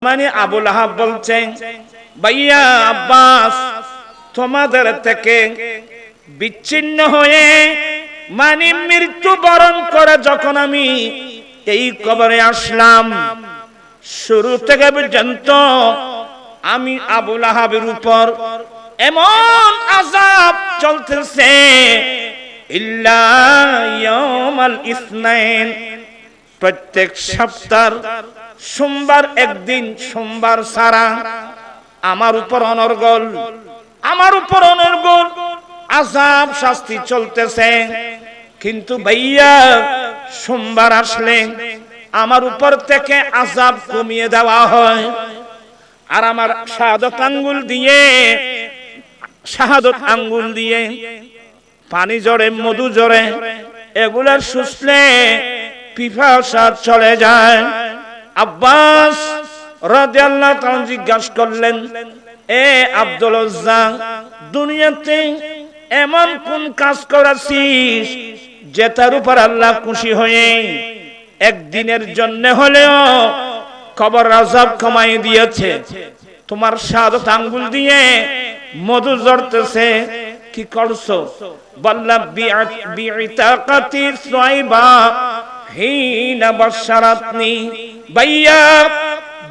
মানে আবুল আহাব বলছেন, ভাইয়া আব্বাস তোমাদের থেকে বিচ্ছিন্ন হয়ে মানে মৃত্যু বরণ করে যখন আমি এই কবরে আসলাম, শুরু থেকে পর্যন্ত আমি আবুল আহাবের উপর এমন আযাব চলতেছে, ইল্লা ইয়াউমাল ইসনাইন, প্রত্যেক সপ্তাহ সোমবার একদিন, সোমবার ছাড়া আমার উপর অনর্গল আযাব শাস্তি চলতেছে। কিন্তু ভাইয়া সোমবার আসলে আমার উপর থেকে আযাব কমিয়ে দেওয়া হয়, আর আমার শাহাদত আঙ্গুল দিয়ে পানি জড়ে, মধু জড়ে, এগুলার শুষলে পিপাসা চলে যায়। আব্বাস রাদিয়াল্লাহু তাআলা জিজ্ঞাসা করলেন, এ আব্দুল উজ্জা, দুনিয়াতে এমন কোন কাজ করেছিস যেটার উপর আল্লাহ খুশি হয়ে একদিনের জন্য হলেও কবর আযাব কমাই দিয়েছে? তোমার শাহাদত আঙ্গুল দিয়ে মধু ঝরতেছে, কি করছো? বললাম বিইতাকাতি সুয়াইবা হিনা বাশারাতনি। ভাইয়া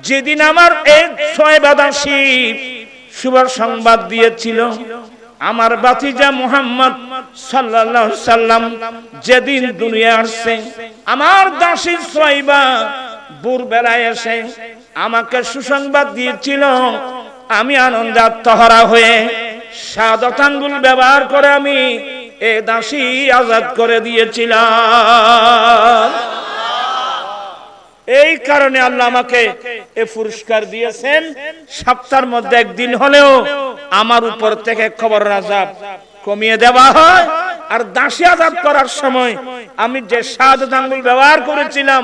যেদিন আমার এক সুয়াইবা দাসী শুভ সংবাদ দিয়েছিল, আমার ভাতিজা মুহাম্মদ সাল্লাল্লাহু আলাইহি সাল্লাম যেদিন দুনিয়া আসছে, আমার দাসী সুয়াইবা ভোরবেলায় এসে আমাকে সুসংবাদ দিয়েছিল, আমি আনন্দে আত্মহারা হয়ে শাহাদত আঙ্গুল ব্যবহার করে আমি এ দাসী আজাদ করে দিয়েছিলাম। এই কারণে আল্লাহ আমাকে এ পুরস্কার দিয়েছেন, সপ্তাহের মধ্যে একদিন হলেও আমার উপর থেকে কবরের আযাব কমিয়ে দেওয়া হয়। আর দাসী আজাদ করার সময় আমি যে শাহাদত আঙ্গুল ব্যবহার করেছিলাম,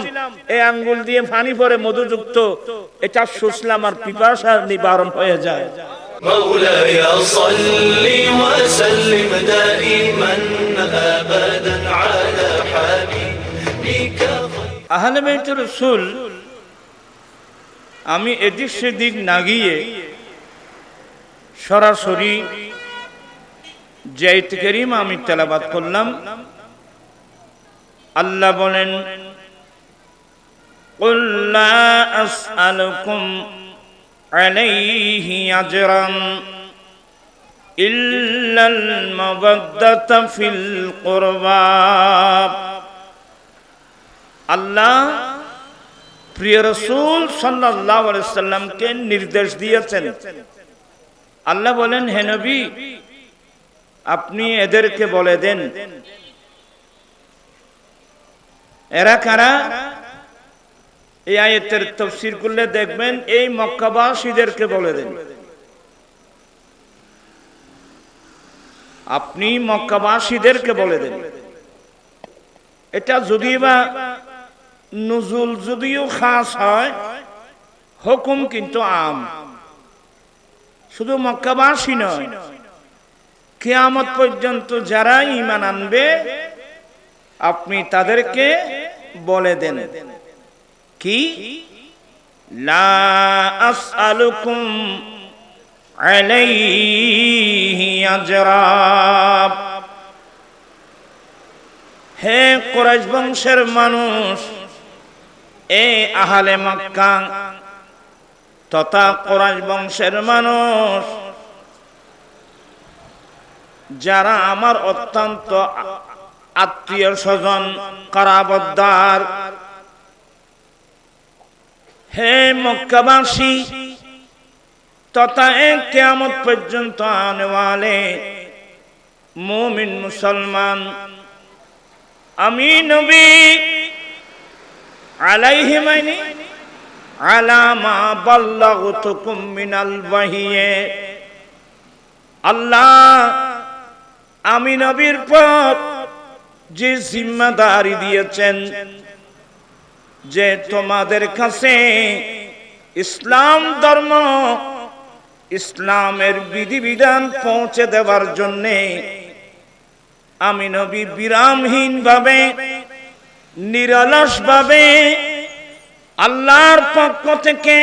এই আঙ্গুল দিয়ে পানি পরে মধুযুক্ত, এটা শুষলাম আর পিপাসা নিবারণ হয়ে যায়। مولاي صل وسلم دائما ابدا على حبيبك। আহলে বাইত রাসূল আমি এদিক সেদিক না গিয়ে সরাসরি যে আয়াত কারীমা আমি তেলাওয়াত করলাম, আল্লাহ বলেন, কুল লা আসআলুকুম আলাইহি আজরান ইল্লাল মাওয়াদ্দাতা ফিল কুরবা। আল্লাহ প্রিয় রাসূল সাল্লাল্লাহু আলাইহি সাল্লামকে নির্দেশ দিয়েছেন। আল্লাহ বলেন, হে নবী, আপনি এদেরকে বলে দেন। এরা কারা? এই আয়াতের তাফসীর করলে দেখবেন এই মক্কাবাসীদেরকে বলে দেন। আপনি মক্কাবাসীদেরকে বলে দেন। এটা যদিবা নুজুল যদিও খাস হয়, হুকুম কিন্তু আম। শুধু মক্কাবাসী নয়, কিয়ামত পর্যন্ত যারা ঈমান আনবে আপনি তাদেরকে বলে দেন, কি লা আসআলুকুম আলাইহি আজরা। হে কুরাইশ বংশের মানুষ, এ আহলে মক্কা তথা কুরাইশ বংশের মানুষ, যারা আমার অত্যন্ত আত্মীয় স্বজন কারাবদ্দার, হে মক্কাবাসী তথা কিয়ামত পর্যন্ত আনেওয়ালে মুমিন মুসলমান, আমি নবী আলাইহি মাইনি আলা মা বাল্লাগতুকুম মিনাল ওয়াহিয়ে। আল্লাহ আমি নবীর পর যে জিম্মাদারি দিয়েছেন, যে তোমাদের কাছে ইসলাম ধর্ম, ইসলামের বিধিবিধান পৌঁছে দেওয়ার জন্যে আমি নবী বিরামহীন ভাবে, নিরলস ভাবে আল্লাহর পক্ষ থেকে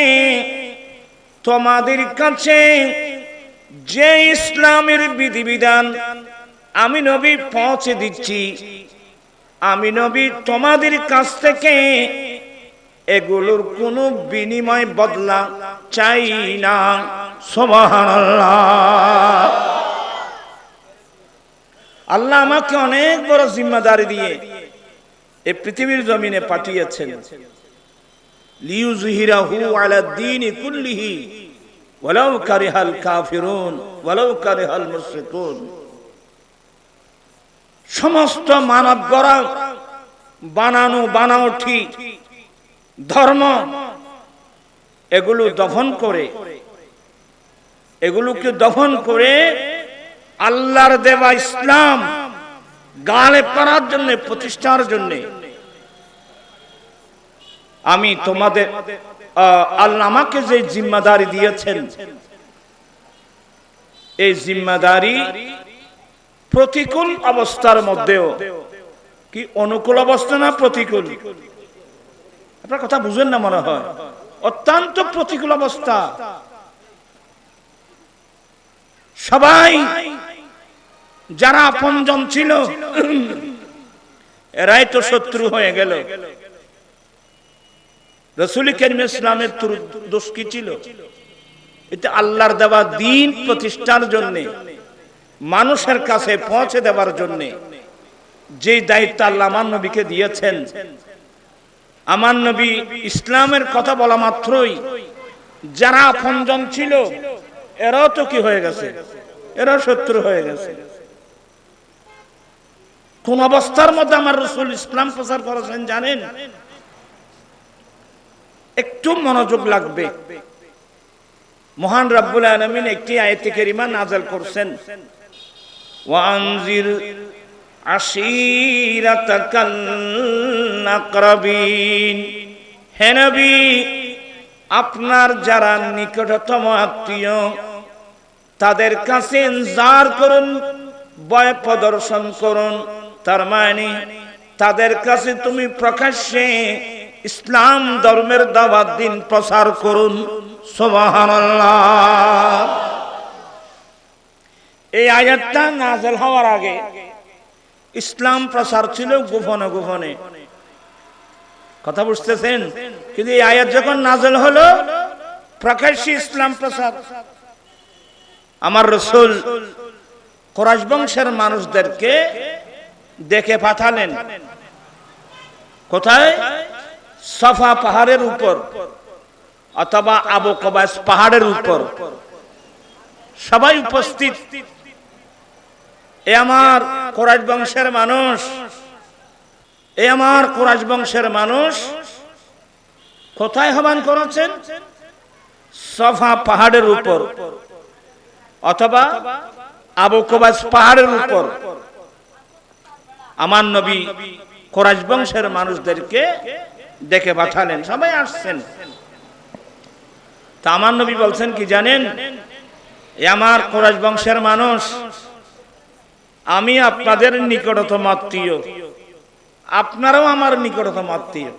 তোমাদের কাছে যে ইসলামের বিধিবিধান আমি নবী পৌঁছে দিচ্ছি, আমি নবী তোমাদের কাছ থেকে এগুলোর কোনো বিনিময় বদলা চাই না। সুবহানাল্লাহ। আল্লাহ আমাকে অনেক বড় জিম্মাদারি দিয়ে এই পৃথিবীর জমিনে পাঠিয়েছেন। লিইয়ুযহিরাহু আলা দ্বীনি কুল্লিহি ওয়ালাউ কারিহাল কাফিরুন ওয়ালাউ কারিহাল মুশরিকুন। সমস্ত মানব গড়া বানাওঠি ধর্ম এগুলোকে দফন করে আল্লাহর দেওয়া ইসলাম গালে করার জন্য, প্রতিষ্ঠার জন্য আমি তোমাদের আল্লাহ আমাকে যে জিম্মাদারি দিয়েছেন, এই জিম্মাদারি প্রতিকূল অবস্থার মধ্যেও, কি অনুকূল অবস্থা না প্রতিকূল? আপনার কথা বুঝেন না মনে হয়। অত্যন্ত প্রতিকূল অবস্থা। সবাই যারা আপনজন ছিল এরাই তো শত্রু হয়ে গেল। রাসূল কারীম ইসলামের দোষ কি ছিল? এটা আল্লাহর দেওয়া দ্বীন প্রতিষ্ঠার জন্য, মানুষের কাছে পৌঁছে দেওয়ার জন্য যে দায়িত্ব আল্লাহ আমার নবীকে দিয়েছেন, আমার নবী ইসলামের কথা বলা মাত্রই যারা আপনজন ছিল এরাও তো কি হয়ে গেছে? এরাও শত্রু হয়ে গেছে। কোন অবস্থার মধ্যে আমার রাসূল ইসলাম প্রচার করেছেন জানেন? একটু মনোযোগ লাগবে। মহান রব্বুল আলামিন একটি আয়াতে কারিমা নাযিল করছেন, ওয়ানজির আশীরাতাকাল আকরাবিন। হে নবী, আপনার যারা নিকটতম আত্মীয় তাদের কাছে ইনজার করুন, ভয় প্রদর্শন করুন। তার মানে তাদের কাছে তুমি প্রকাশ্যে ইসলাম ধর্মের দাওয়াত দিন, প্রচার করুন। সুবহানাল্লাহ। এই আয়াতটা নাযিল হওয়ার আগে ইসলাম প্রচার ছিল গোপনে গোপনে। কথা বুঝতেছেন? কিন্তু এই আয়াত যখন নাযিল হলো প্রকাশ্যে ইসলাম প্রচার। আমার রাসূল কুরাইশ বংশের মানুষদেরকে দেখে পাঠালেন। কোথায়? সাফা পাহাড়ের উপর অথবা আবু কুবাইস পাহাড়ের উপর সবাই উপস্থিত। এ আমার কুরাইশ বংশের মানুষ, এ আমার কুরাইশ বংশের মানুষ কোথায় আহ্বান করেছেন? সাফা পাহাড়ের উপর অথবা আবু কুবাইস পাহাড়ের উপর। আমার নবী কুরাইশ বংশের মানুষদেরকে দেখে পাঠালেন, সবাই আসছেন। তা আমার নবী বলছেন কি জানেন? এ আমার কুরাইশ বংশের মানুষ, আমি আপনাদের নিকটতম আত্মীয়, আপনারাও আমার নিকটতম আত্মীয়।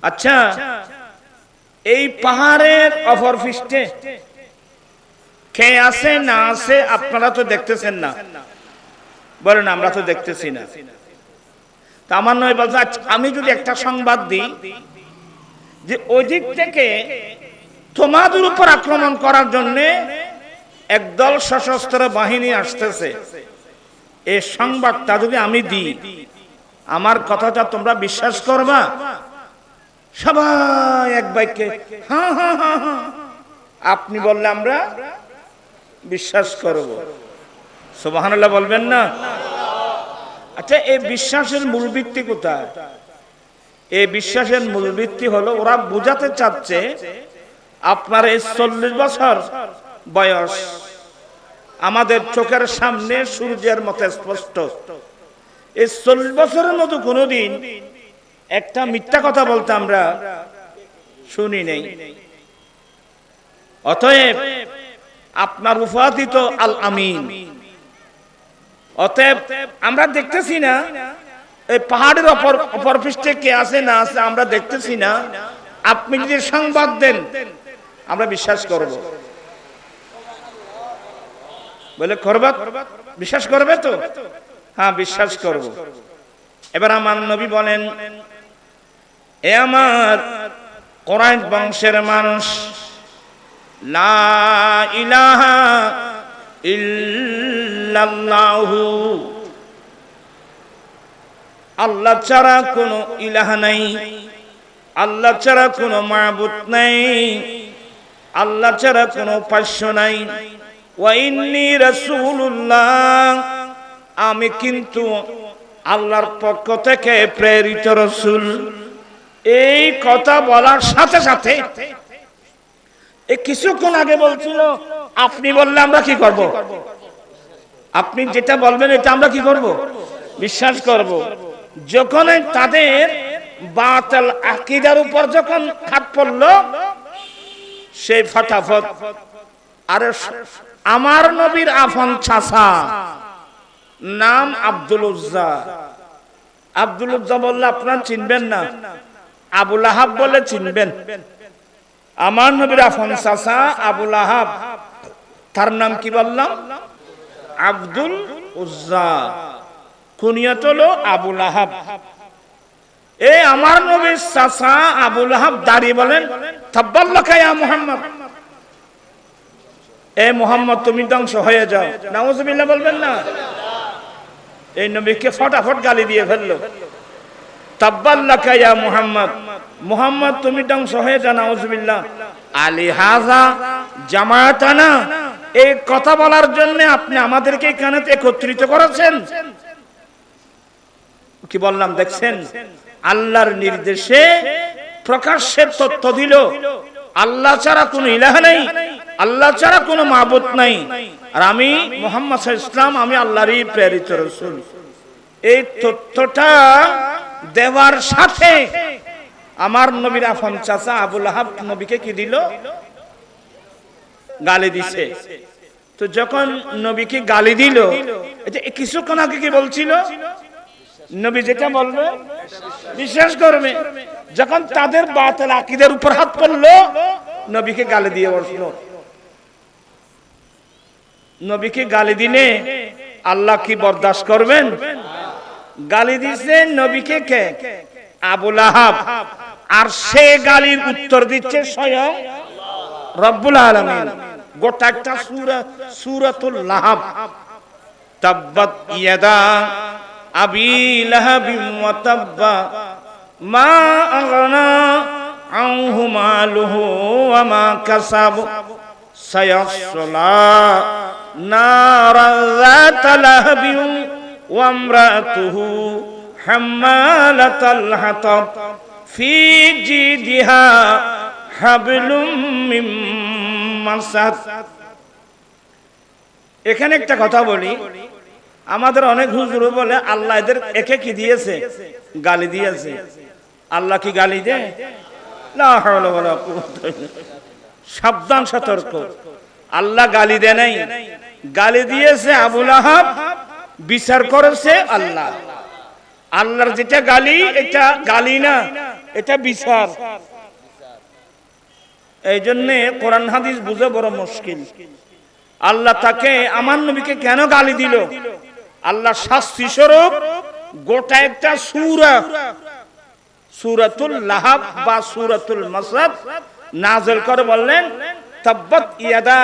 আচ্ছা, এই পাহাড়ের অপর পৃষ্ঠে কে আছে না আছে আপনারা তো দেখতেছেন না? বলেন, আমরা তো দেখতেছি না। তা আমার নয় বলছে, আমি যদি একটা সংবাদ দিই যে ওই দিক থেকে তোমাদের উপর আক্রমণ করার জন্য একদল সশস্ত্র বাহিনী আসতেছে, এই সংবাদটা যদি আমি দিই, আমার কথাটা তোমরা বিশ্বাস করবা? সবাই এক বাক্যে হ্যাঁ হ্যাঁ হ্যাঁ হ্যাঁ, আপনি বললে আমরা বিশ্বাস করব। সুবহানাল্লাহ বলবেন না? আচ্ছা, এই বিশ্বাসের মূল ভিত্তি কোথায়? এই বিশ্বাসের মূল ভিত্তি হলো ওরা বুঝাতে চাচ্ছে আপনার এই 40 বছর বয়স আমাদের চোখের সামনে সূর্যের মতো স্পষ্ট। এই 40 বছরের মতো কোনোদিন একটা মিথ্যা কথা বলতে আমরা শুনি নাই। অতএব আপনার উপাধি তো আল আমিন। অতএব আমরা দেখতেছি না এই পাহাড়ের অপর পৃষ্ঠে কে আছে না আছে আমরা দেখতেছি না, আপনি যদি সংবাদ দেন আমরা বিশ্বাস করব। বলে করবা, বিশ্বাস করবে তো? হ্যাঁ বিশ্বাস করব। এবার আমার নবী বলেন, এ আমার কুরাইশ বংশের মানুষ, লা ইলাহা ইল্লাল্লাহু, আল্লাহ ছাড়া কোনো ইলাহা নাই, আল্লাহ ছাড়া কোনো মাবুদ নাই, আল্লাহ ছাড়া কোনো উপাস্য নাই। ওয়া ইন্নী রাসূলুল্লাহ, আমি কিন্তু আল্লাহর পক্ষ থেকে প্রেরিত রাসূল। এই কথা বলার সাথে সাথে এই কিছুক্ষণ আগে বলছিল আপনি বললে আমরা কি করব? আপনি যেটা বলবেন এটা আমরা কি করব? বিশ্বাস করব। যখন তাদের বাতিল আকীদার উপর যখন হাত পড়ল, সেই ফটাফট আরে আমার নবীর আপন চাচা নাম আব্দুল উজ্জা। আব্দুল উজ্জা বললে আপনারা চিনবেন না, আবু লাহাব বলে চিনবেন। আমার নবীর আপন চাচা আবু লাহাব, তার নাম কি বললাম? আব্দুল উজ্জা, কুনিয়াত হলো আবু লাহাব। এই আমার নবীর চাচা আবু লাহাব দাঁড়িয়ে বলেন, তাব্বাল্লাকা ইয়া মুহাম্মদ, এ মুহাম্মদ তুমি ধ্বংস হয়ে যাও। নাউজুবিল্লাহ বলবেন না? এই নবীকে ফটাফট গালি দিয়ে ফেললো, তাব্বাল্লাকা ইয়া মুহাম্মদ, মুহাম্মদ তুমি ধ্বংস হয়ে যাও। নাউজুবিল্লাহ। আলী হাযা জামাতানা, এই কথা বলার জন্য আপনি আমাদেরকে এখানে একত্রিত করেছেন। কি বললাম দেখছেন? আল্লাহর নির্দেশে প্রকাশ্যে তথ্য দিল, আল্লাহ ছাড়া কোনো ইলাহা নাই, আল্লাহ ছাড়া কোনো মাবুদ নাই, আর আমি মুহাম্মদ সাল্লাল্লাহু আলাইহি ওয়াসাল্লাম আমি আল্লাহরই প্রেরিত রাসূল। এই তথ্যটা দেওয়ার সাথে আমার নবীর আপন চাচা আবু লাহাব নবীকে কি দিল? গালি দিছে। তো যখন নবীকে গালি দিল, এটা কিছুক্ষণ আগে কি বলছিল? নবী যেটা বলবে বিশ্বাস করবে। যখন তাদের বাতিল আকীদার উপর হাত পড়লো, নবীকে গালি দিয়ে বসলো। নবীকে গালি দিলে আল্লাহ কি বরদাস্ত করবেন? গালি দিছে নবীকে কে? আবু লাহাব। আর সে গালির উত্তর দিচ্ছে স্বয়ং রব্বুল আলামিন। গোটা একটা সূরা, সূরাতুল লাহাব। তাব্বাত ইয়াদা আবি লাহাবিন ওয়া তাব্বা মা আগনা আনহু মালুহু ওয়া মা কাসাব সায়াসলা নারা যাতা লাহাবিন ওয়া ইমরাতুহু হাম্মালাতাল হাতাব ফি জিদিহা হাবলুম মিন মাসাদ। এখানে একটা কথা বলি, আমাদের অনেক হুজুর বলে আল্লাহ এদের একে কি দিয়েছে? গালি দিয়েছে। আল্লাহ কি গালি দেয়? লা হাওলা ওয়ালা কুওয়াতা ইল্লা বিল্লাহ। সাবধান, সতর্ক। আল্লাহ গালি দেয় নাই, গালি দিয়েছে আবু লাহাব, বিচার করেছে আল্লাহ। আল্লাহর যেটা গালি এটা গালি না, এটা বিচার। এই জন্য কোরআন হাদিস বুঝে বড় মুশকিল। আল্লাহ তাকে, আমার নবীকে কেন গালি দিল? আল্লাহ শাস্তি স্বরূপ গোটা একটা সূরা, সূরাতুল লাহাব বা সূরাতুল মাসাদ নাযিল করে বললেন, তাব্বাত ইয়াদা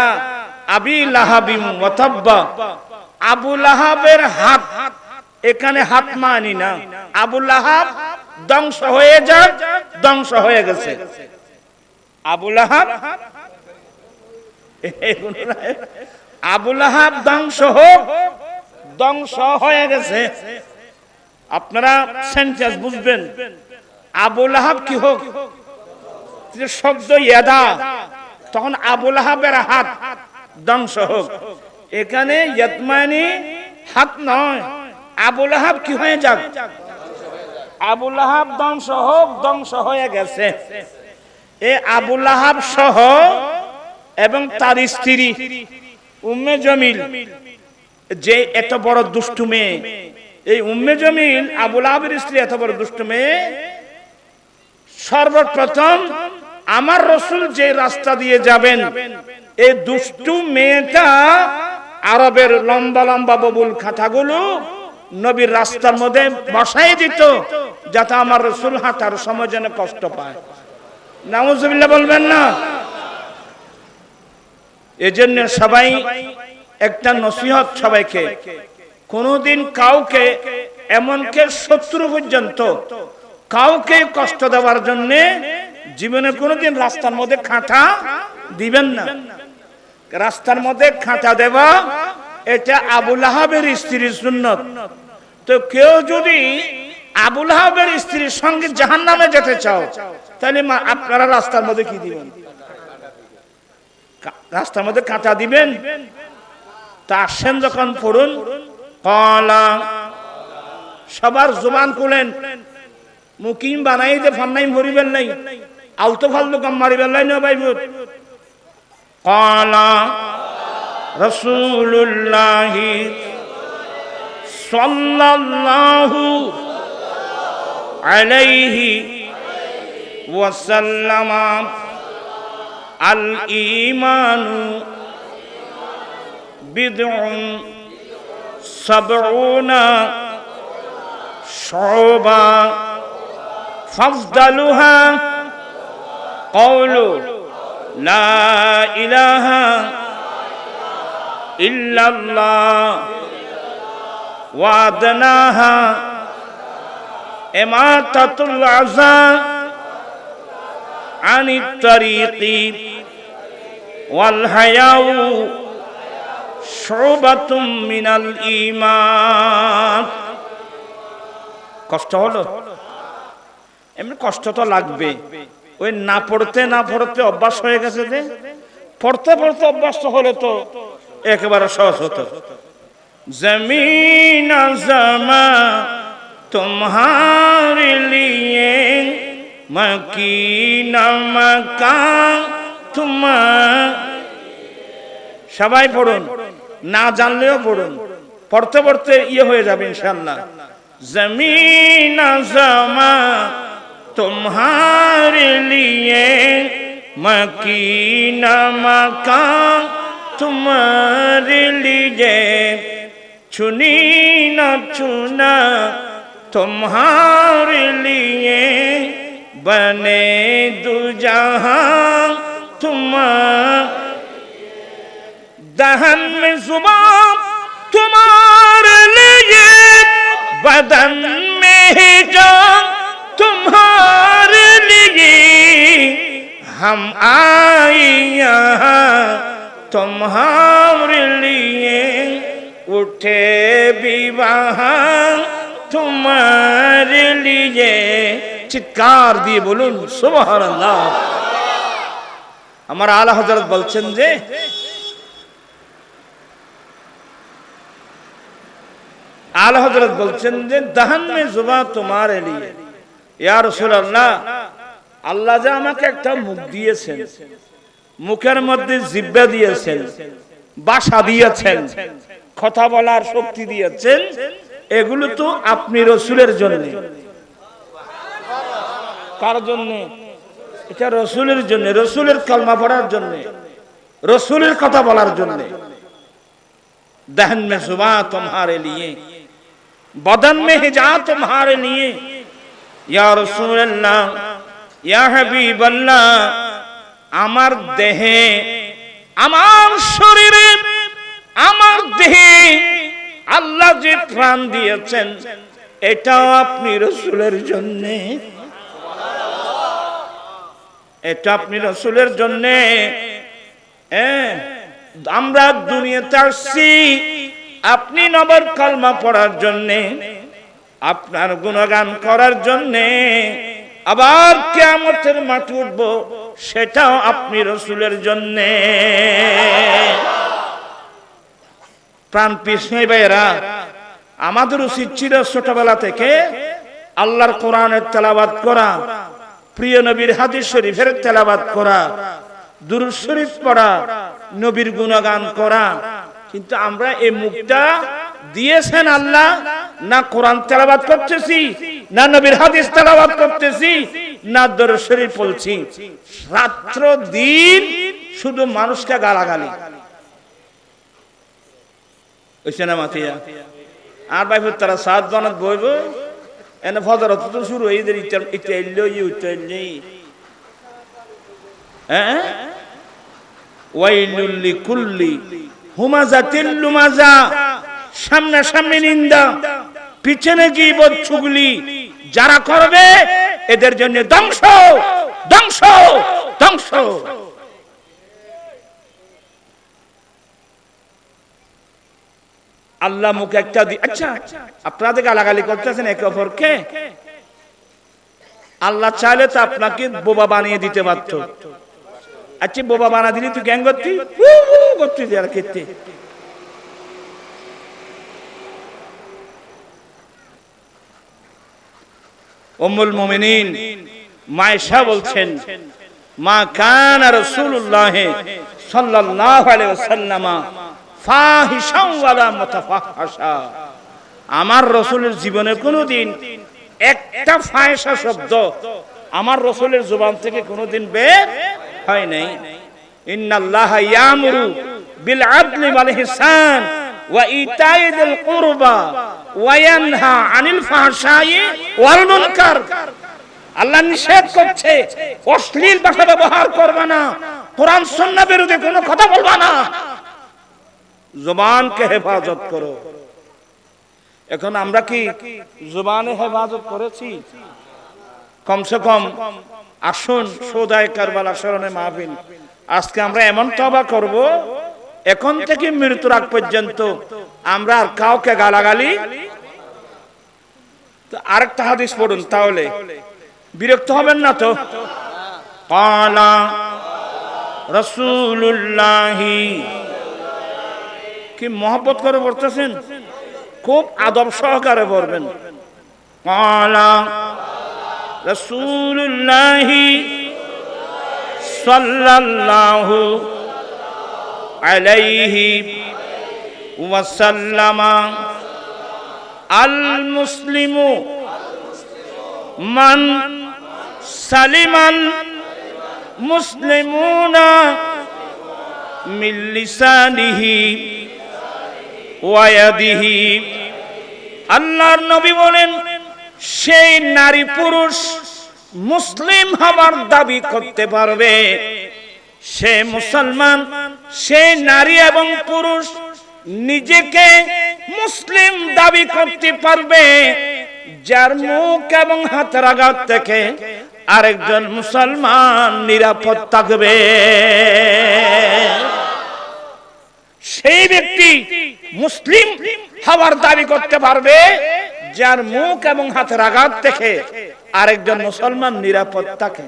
আবি লাহাবিন ওয়া তাব্বা। আবু লাহাবের হাত, এখানে হাত মানি না, আবু লাহাব ধ্বংস হয়ে যায়, ধ্বংস হয়ে গেছে। আবু লাহাব, আবু লাহাব ধ্বংস হোক, ধ্বংস হয়ে গেছে। আপনারা সেন্টেন্স বুঝবেন। আবু লাহাব কি হোক, শব্দ ইয়াদা, তখন আবু লাহাবের হাত ধ্বংস হোক। এখানে ইয়াতমানি হাত নয়, আবু লাহাব কি হয়ে যাক, আবু লাহাব ধ্বংস হোক, ধ্বংস হয়ে গেছে। এ আবু লাহাব সহ এবং তার স্ত্রী উম্মে জমিল, যে এত বড় দুষ্টু মেয়ে, এই উম্মে জমিল আবু লাহাবের স্ত্রী এত বড় দুষ্ট মেয়ে, সর্বপ্রথম আমার রাসূল যে রাস্তা দিয়ে যাবেন এই দুষ্টু মেয়েটা আরবের লম্বা লম্বা ববুল খাতাগুলো নবীর রাস্তার মধ্যে বসাই দিত, যাতে আমার রাসূল হাঁটার সময় যেন কষ্ট পায়। নাউজুবিল্লাহ বলবেন না? এজন্য সবাই একটা নসিহত সবাইকে, কোনদিন কাউকে এমনকি শত্রু পর্যন্ত কাউকে কষ্ট দেওয়ার জন্য জীবনে কোনদিন রাস্তার মধ্যে খাঁটা দিবেন না। রাস্তার মধ্যে খাঁটা দেওয়া এটা আবু লাহাবের স্ত্রীর সুন্নত। তো কেউ যদি আবু লাহাবের স্ত্রীর সঙ্গে জাহান্নামে যেতে চাও, তাহলে আপনারা রাস্তার মধ্যে কি দিবেন? রাস্তার মধ্যে কাঁটা দিবেন? তা আসেন যখন পড়ুন, কলা সবার জবান খুলেন, মুকিম বানাই দে ফান্নাই মরিবেন নাই, আলতো ফালতু কাম মারিবেন নাই না ভাই। কলা রাসূলুল্লাহি সাল্লাল্লাহু আলাইহি ওয়াসাল্লাম আল ঈমানু বিদউন সাবউনা শুবা ফাফদালুহা কওলু লা ইলাহা ইল্লাল্লাহ ওয়া আদনাহা ইমাতাতুল আযা আনিত তারিকি ওয়াল হায়াউ শুবাতুম মিনাল ঈমান। কষ্ট হলো? এমনি কষ্ট তো লাগবে, ওই না পড়তে না পড়তে অভ্যাস হয়ে গেছে, যে পড়তে পড়তে অভ্যাস হলে তো একেবারে সহজ হতো। জমিন আজমা তোমারে লিয়ে মকিনা মাকান তোমার। সবাই পড়ুন, না জানলেও পড়ুন, পড়তে পড়তে হয়ে যাবে ইনশাআল্লাহ। জমিন আজমা तुम्हारे लिए मकीना मकान तुम्हारे लिए चुनी न चुना तुम्हारे लिए बने दो जहां तुम्हारे दहन में जुबान तुम्हारे लिए बदन में ही जान तुम्हारे लिए हम आए यहाँ तुम्हारे लिए उठे भी वहाँ तुम्हारे लिए। চিৎকার দিয়ে বলুন সুবহানাল্লাহ। আমার আলা হযরত বলছেন যে আলা হযরত বলছেন যে দহন মে জুবান তোমারে লিয়ে, ইয়া রাসূলুল্লাহ, আল্লাহ যে আমাকে একটা মুখ দিয়েছেন, মুখের মধ্যে জিহ্বা দিয়েছেন, ভাষা দিয়েছেন, কথা বলার শক্তি দিয়েছেন, এগুলো তো আপনি রাসূলের জন্য। কার জন্য? এটা রাসূলের জন্য, রাসূলের কালমা পড়ার জন্য, রাসূলের কথা বলার জন্য। দহন মে জুবান তোমারে লিয়ে বদন মে হিজা তোমারে লিয়ে। ইয়া রাসূলুল্লাহ, ইয়া হাবিবাল্লাহ, আমার দেহে, আমার শরীরে, আমার দেহে আল্লাহ যে প্রাণ দিয়েছেন, এটাও আপনি রাসূলের জন্য, এটা আপনি রাসূলের জন্য। আমরা দুনিয়াতে আসছি আপনি নবর কালমা পড়ার জন্য, আপনার গুণগান করার জন্য, আবার কিয়ামতের মাঠে উঠব সেটাও আপনি রাসূলের জন্য। প্রাণ পিছনে ভাইরা, আমাদের উচিত ছিল ছোটবেলা থেকে আল্লাহর কোরআনের তেলাওয়াত করা, প্রিয় নবীর হাদিস শরীফের তেলাওয়াত করা, দুরূদ শরীফ পড়া, নবীর গুণগান করা। কিন্তু আমরা এই মুখটা দিয়েছেন আল্লাহ, না কোরআন তেলাওয়াত করতেছি, না নবীর হাদিস তেলাওয়াত করতেছি, না দরুদ শরীফ পড়ছি, রাত্র দিন শুধু মানুষকে গালাগালি। ওইছে না মাতিয়া আর ভাই তারা সাত বানাত বইব এনে ফজর তো শুরু এদের ইচ্ছা এলো নেই। হ্যাঁ, ওয়াইলুল লিকুল্লি হুমাজাতিল লুমাজা, সামনে সামনে নিন্দা, পিছনে গীবত চুগলি, যারা করবে এদের জন্য ধ্বংস ধ্বংস ধ্বংস। আল্লাহ মুখে একটা আচ্ছা আপনাদের গালাগালি করতেছেন একে অপরকে, আল্লাহ চাইলে তো আপনাকে বোবা বানিয়ে দিতে পারত। আচ্ছা বোবা বানা দিলি তুই গ্যাং করতি করতি আর খেতে। উম্মুল মুমিনিন মায়েশা বলছেন, মা কানা রাসূলুল্লাহ সাল্লাল্লাহু আলাইহি ওয়াসাল্লাম ফাহিশান ওয়ালা মুতাফাহশা, আমার রাসূলের জীবনে কোনোদিন একটা ফাহিশা শব্দ আমার রাসূলের জবান থেকে কোনোদিন বের হয় নাই। ইন্নাল্লাহা ইয়ামুরু বিল আদলি ওয়াল ইহসান ওয়া ইতাই যিল কুরবা ওয়া ইয়ানহা আনিল ফাহশাই ওয়াল মুনকার। আল্লাহ নিষেধ করছে অশ্লীল ভাষা ব্যবহার করবে না, কোরআন সুন্নাহ বিরোধী কোনো কথা বলবা না, জবানকে হেফাজত করো। এখন আমরা কি জবানে হেফাজত করেছি? কমসে কম আসুন সৌদায় কারবালা স্মরণে মাহফিল, আজকে আমরা এমন তওবা করব এখন থেকে মৃত্যুর আগ পর্যন্ত আমরা আর কাউকে গালাগালি। তো আরেকটা হাদিস পড়ুন, তাহলে বিরক্ত হবেন না তো। ক্বালা রাসূলুল্লাহ, কি মহব্বত করে পড়তেছেন, খুব আদব সহকারে পড়বেন। ক্বালা রাসূলুল্লাহ সাল্লাল্লাহু আলাইহি ওয়াসাল্লাম, আল মুসলিমু মান সালিমাল মুসলিমুনা মিন লিসানিহি ওয়া ইয়াদিহি। আল্লাহর নবী বলেন, সেই নারী পুরুষ মুসলিম হওয়ার দাবি করতে পারবে, সে মুসলমান, সে নারী এবং পুরুষ নিজেকে মুসলিম দাবি করতে পারবে যার মুখ এবং হাতের আঘাত থেকে আরেকজন মুসলমান নিরাপদ থাকবে। সেই ব্যক্তি মুসলিম হওয়ার দাবি করতে পারবে যার মুখ এবং হাতের আঘাত থেকে আরেকজন মুসলমান নিরাপদ থাকে।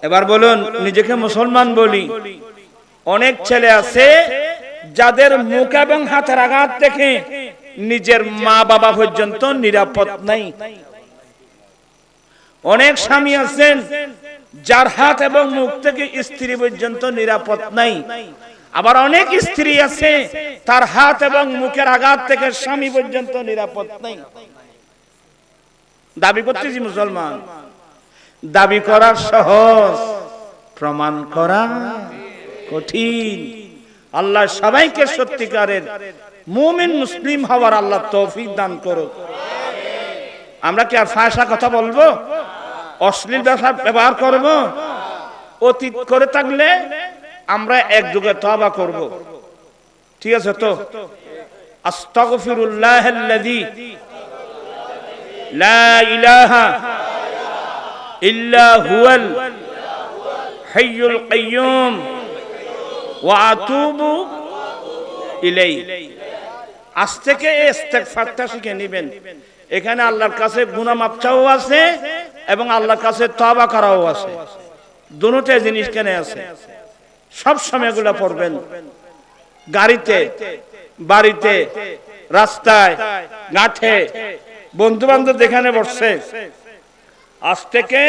এবার বলুন, নিজেকে মুসলমান বলি, অনেক ছেলে আছে যাদের মুখ এবং হাতের আঘাত থেকে নিজের মা বাবা পর্যন্ত নিরাপদ নাই। অনেক স্বামী আছেন যার হাত এবং মুখ থেকে স্ত্রী পর্যন্ত নিরাপদ নাই। আবার অনেক স্ত্রী আছে তার হাত এবং মুখের আঘাত থেকে স্বামী পর্যন্ত নিরাপদ নাই। দাবি করতেছি মুসলমান, দাবি করা সহজ, প্রমাণ করা কঠিন। আল্লাহ সবাইকে সত্যিকারের মুমিন মুসলিম হওয়ার আল্লাহ তৌফিক দান করুক। আমরা কি আর ফাহিশা কথা বলবো, অশ্লীল ভাষা ব্যবহার করব? অতীত করে থাকলে আমরা একযোগে তওবা করব, ঠিক আছে তো? আস্তাগফিরুল্লাহাল্লাযী লা ইলাহা ইল্লা হুয়াল হাইয়ুল কাইয়্যুম ওয়া আতুবু ইলাইহি। আজ থেকে ইস্তেগফারটা শিখে নেবেন। এখানে আল্লাহর কাছে গুনাহ মাফ চাওয়া আছে এবং আল্লাহর কাছে তওবা করাও আছে, দুটোই জিনিস কেন আছে। সব সময় এগুলো পড়বেন, গাড়িতে, বাড়িতে, রাস্তায়, ঘাটে, বন্ধু বান্ধব যেখানে বসছে, আজ থেকে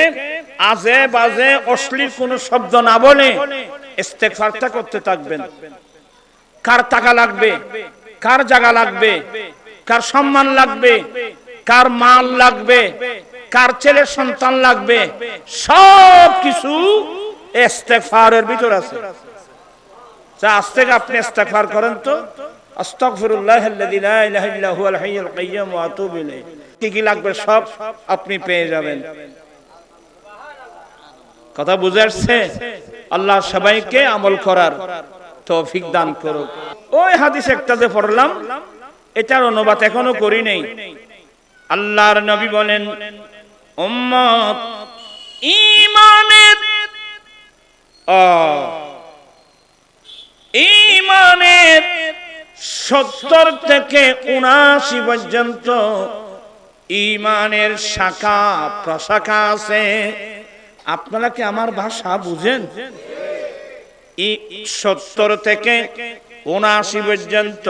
আজে বাজে অশ্লীল কোন শব্দ না বলে ইস্তেগফারটা করতে থাকবেন। কার টাকা লাগবে কার জায়গা লাগবে, কার সম্মান লাগবে, কার মাল লাগবে, কার ছেলে সন্তান লাগবে, সব কিছু ইস্তেগফারের ভিতর আছে। যা আস্তে আপনি ইস্তেগফার করেন তো, আস্তাগফিরুল্লাহাল্লাযী লা ইলাহা ইল্লা হুয়াল হাইয়ুল কাইয়্যুম ওয়া আতুবু ইলাইহি, কি কি লাগবে সব আপনি পেয়ে যাবেন। কথা বুঝে আসছে? আল্লাহ সবাইকে আমল করার তৌফিক দান করুক। ওই হাদিস একটা যে পড়লাম, এটার অনুবাদ এখনো করি নাই। আল্লাহর নবী বলেন, উম্মত ঈমানের 70 থেকে 79 পর্যন্ত ঈমানের শাখা প্রশাখা আছে। আপনারা কি আমার ভাষা বুঝেন? 70 থেকে 79 পর্যন্ত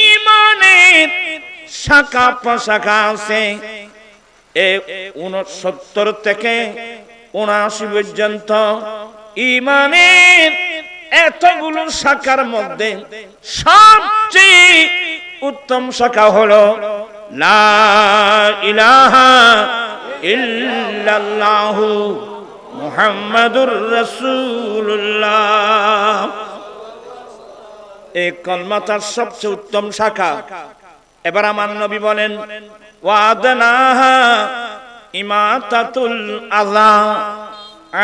ঈমানের শাখা প্রশাখা আছে। 69 থেকে 79 পর্যন্ত ঈমানের এতগুলো শাখার মধ্যে সবচেয়ে উত্তম শাখা হলো লা ইলাহা ইল্লাল্লাহু মুহাম্মাদুর রাসূলুল্লাহ। এই কলমাটার সবচেয়ে উত্তম শাখা। এবার আমার নবী বলেন, ওয়াদনাহা ইমাতাতুল আযা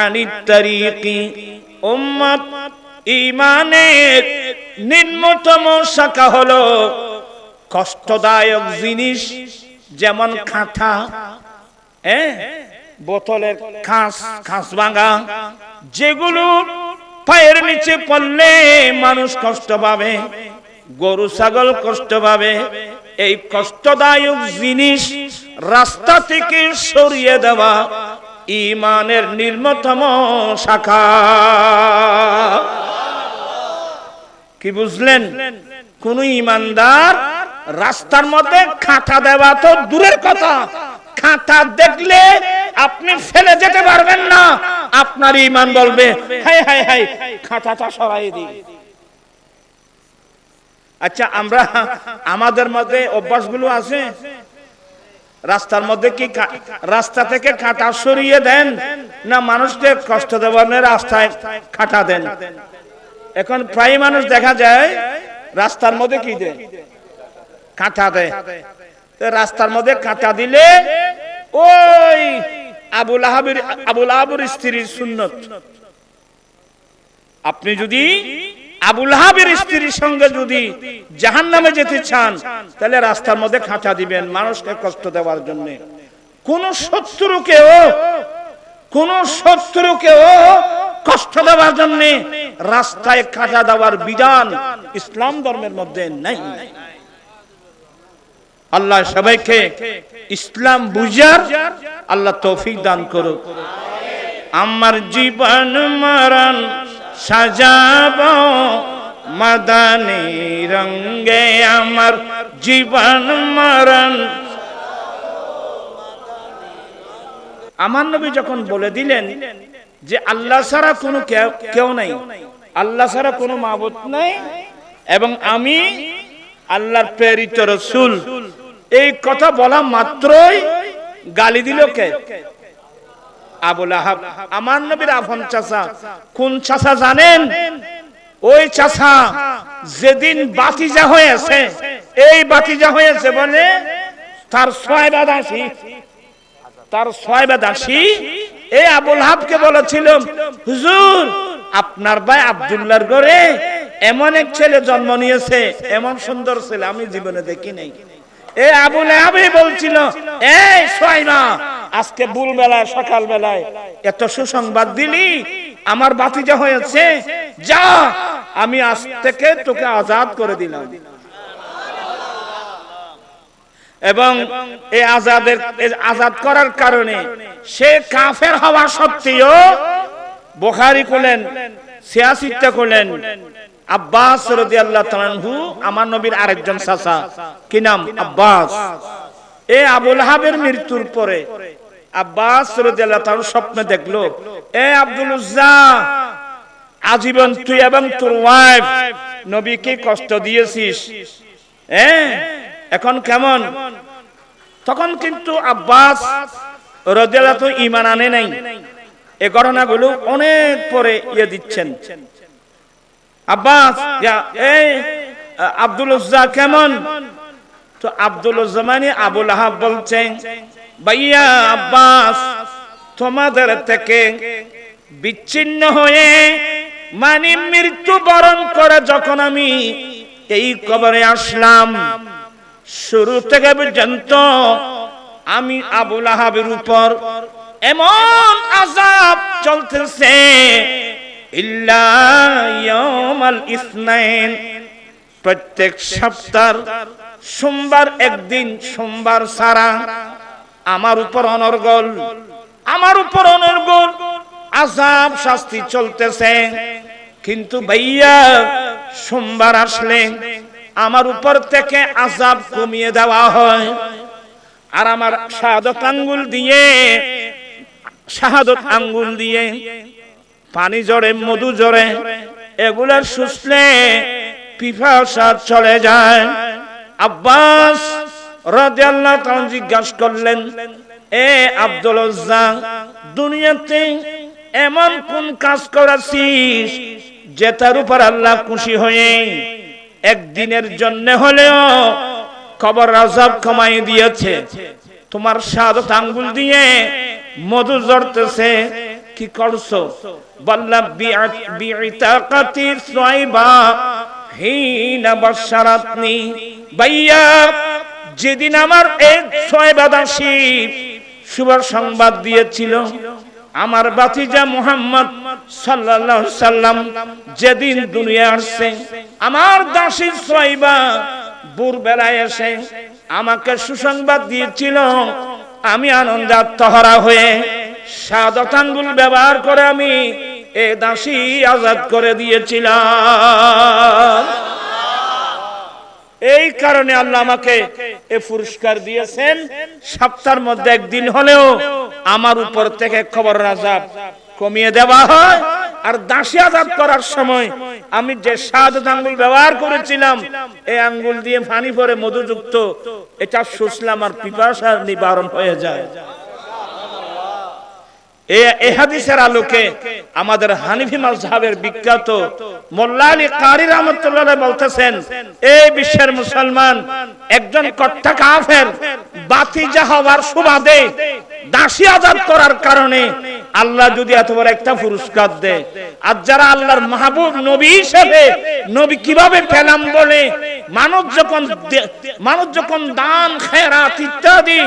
আনিত তারিকি। উম্মত ঈমানের নিম্নতম শাখা হলো কষ্টদায়ক জিনিস, যেমন কাঁটা, বোতলের খাস ভাঙা, যেগুলো পায়ের নিচে পড়লে মানুষ কষ্ট পাবে, গরু ছাগল কষ্ট পাবে। এই কষ্টদায়ক জিনিস রাস্তা থেকে সরিয়ে দেওয়া ঈমানের নিম্নতম শাখা। কি বুঝলেন? কোন ঈমানদার রাস্তার মধ্যে কাঁটা দেওয়া তো দূরের কথা, কাঁটা দেখলে আপনি ফেলে যেতে পারবেন না। আপনার ঈমান বলবে, হাই হাই হাই, কাঁটাটা সরাই দিই। আচ্ছা, আমরা আমাদের মধ্যে অভ্যাসগুলো আছে। রাস্তার মধ্যে কি রাস্তা থেকে কাঁটা সরিয়ে দেন, না মানুষকে কষ্ট দেওয়ার রাস্তায় কাঁটা দেন? এখন প্রায় মানুষ দেখা যায় রাস্তার মধ্যে কি দেয়, কাঁটা দেয়। রাস্তার মধ্যে কাঁটা দিলে ওই আবু লাহাবের স্ত্রীর সুন্নত। আপনি যদি আবু লাহাবের স্ত্রীর সঙ্গে যদি জাহান্নামে যেতে চান, তাহলে রাস্তার মধ্যে কাঁটা দিবেন মানুষকে কষ্ট দেওয়ার জন্য। কোন শত্রুকেও কষ্ট দেওয়ার জন্য রাস্তায় কাঁটা দেওয়ার বিধান ইসলাম ধর্মের মধ্যে নাই। আল্লাহ সবাইকে ইসলাম বুঝার আল্লাহ তৌফিক দান করুক। আমার জীবন মরণ সাজাবো মাদানী রঙে, আমার জীবন মরণ। আমার নবী যখন বলে দিলেন যে আল্লাহ ছাড়া কোনো কেউ নাই, আল্লাহ ছাড়া কোনো মাবুদ নাই, এবং আমি আল্লাহর প্রেরিত রাসূল, এই কথা বলা মাত্রই গালি দিল কে? আবু লাহাব, আমার নবীর আপন চাচা। কোন চাচা জানেন? ওই চাচা যেদিন বাতিজা হয়েছে, এই বাতিজা হয়েছে বলে তার ছয়বা দাসী এই আবু লাহাবকে বলেছিল, হুজুর আপনার ভাই আব্দুল্লাহর ঘরে এমন এক ছেলে জন্ম নিয়েছে, এমন সুন্দর ছেলে আমি জীবনে দেখি নাই। এই আবু লাহাবই বলছিল, এই সোয়াইমা, আজকে ভোর বেলায় সকাল বেলায় এত সুসংবাদ দিলি, আমার বাতিজা হয়েছে, যা আমি আজ থেকে তোকে আজাদ করে দিলাম। এবং এই আজাদ করার কারণে সে কাফের হওয়া সত্ত্বেও বুখারী করলেন, 86টা করলেন, আব্বাস রাদিয়াল্লাহু তাআলা আনহু, আমার নবীর আরেকজন চাচা, কি নাম? আব্বাস। এই আবু লাহাবের মৃত্যুর পরে আব্বাস রাদিয়াল্লাহু তাআলা স্বপ্নে দেখলো, এ আব্দুল উজ্জা, আজীবন তুই এবং তোর ওয়াইফ নবীকে কষ্ট দিয়েছিস, হ্যাঁ এখন কেমন? তখন কিন্তু আব্বাস রাদিয়াল্লাহু ঈমান আনে নাই। এই ঘটনাগুলো অনেক পরে দিচ্ছেন। আব্বাস এই আব্দুল উজ্জা কেমন? তো আব্দুল উজ্জা মানে আবু লাহাব বলছেন, ভাইয়া আব্বাস তোমাদের থেকে বিচ্ছিন্ন হয়ে মানে মৃত্যু বরণ করে যখন আমি এই কবরে আসলাম, শুরু থেকে পর্যন্ত আমি আবু লাহাবের উপর এমন আযাব চলতেছে, ইল্লা ইয়াউমাল ইসনাইন, প্রত্যেক সপ্তাহ সোমবার একদিন, সোমবার ছাড়া আমার উপর অনর্গল আযাব শাস্তি চলতেছে। কিন্তু ভাইয়া সোমবার আসলে আমার উপর থেকে আযাব কমিয়ে দেওয়া হয়, আর আমার শাহাদত আঙ্গুল দিয়ে পানি জড়ে, মধু জড়ে, এগুলার শুষলে পিপাসা চলে যায়। আব্বাস রাদিয়াল্লাহু তাআলা জিজ্ঞাসা করলেন, এ আব্দুল উজ্জা, দুনিয়াতে এমন কোন কাজ করেছিস যেটার উপর আল্লাহ খুশি হয়ে একদিনের জন্য হলেও কবর আযাব কমাই দিয়েছে? তোমার শাহাদত আঙ্গুল দিয়ে মধু ঝরতেছে, কি করছো? বললা বিইতাকাতি সুয়াইবা হিনা বাশারাতনি, ভাইয়া যেদিন আমার এক সুয়াইবা দাসী শুভ সংবাদ দিয়েছিল, আমার ভাতিজা মুহাম্মদ সাল্লাল্লাহু আলাইহি সাল্লাম যেদিন দুনিয়া আসছে, আমার দাসী সুয়াইবা ভোরবেলায় এসে আমাকে সুসংবাদ দিয়েছিল, আমি আনন্দে আত্মহারা হয়ে শাহাদত আঙ্গুল ব্যবহার করে আমি এ দাসী আজাদ করে দিয়েছিলাম। এই কারণে আল্লাহ আমাকে এ পুরস্কার দিয়েছেন, সপ্তাহের মধ্যে একদিন হলেও আমার উপর থেকে কবরের আযাব কমিয়ে দেওয়া হয়। আর দাসী আজাদ করার সময় আমি যে শাহাদত আঙ্গুল ব্যবহার করেছিলাম, এই আঙ্গুল দিয়ে পানি পরে মধুযুক্ত, এটা শুষলাম আর পিপাসা নিবারণ হয়ে যায়। এই হাদিসের আলোকে আমাদের হানিফি মাযহাবের বিখ্যাত মোল্লা আলী কারি রাহমাতুল্লাহ আলাইহি বলতেছেন, এই বিশ্বের মুসলমান একজন কট্টা কাফের বাতিজা হওয়ার সুবাদে দাসী আজাদ করার কারণে আল্লাহ যদি এত বড় একটা পুরস্কার দেয়, আর যারা আল্লাহর মাহবুব নবী হিসেবে নবী কিভাবে পেলাম বলে মানুষ যখন দান খেরাত ইত্যাদি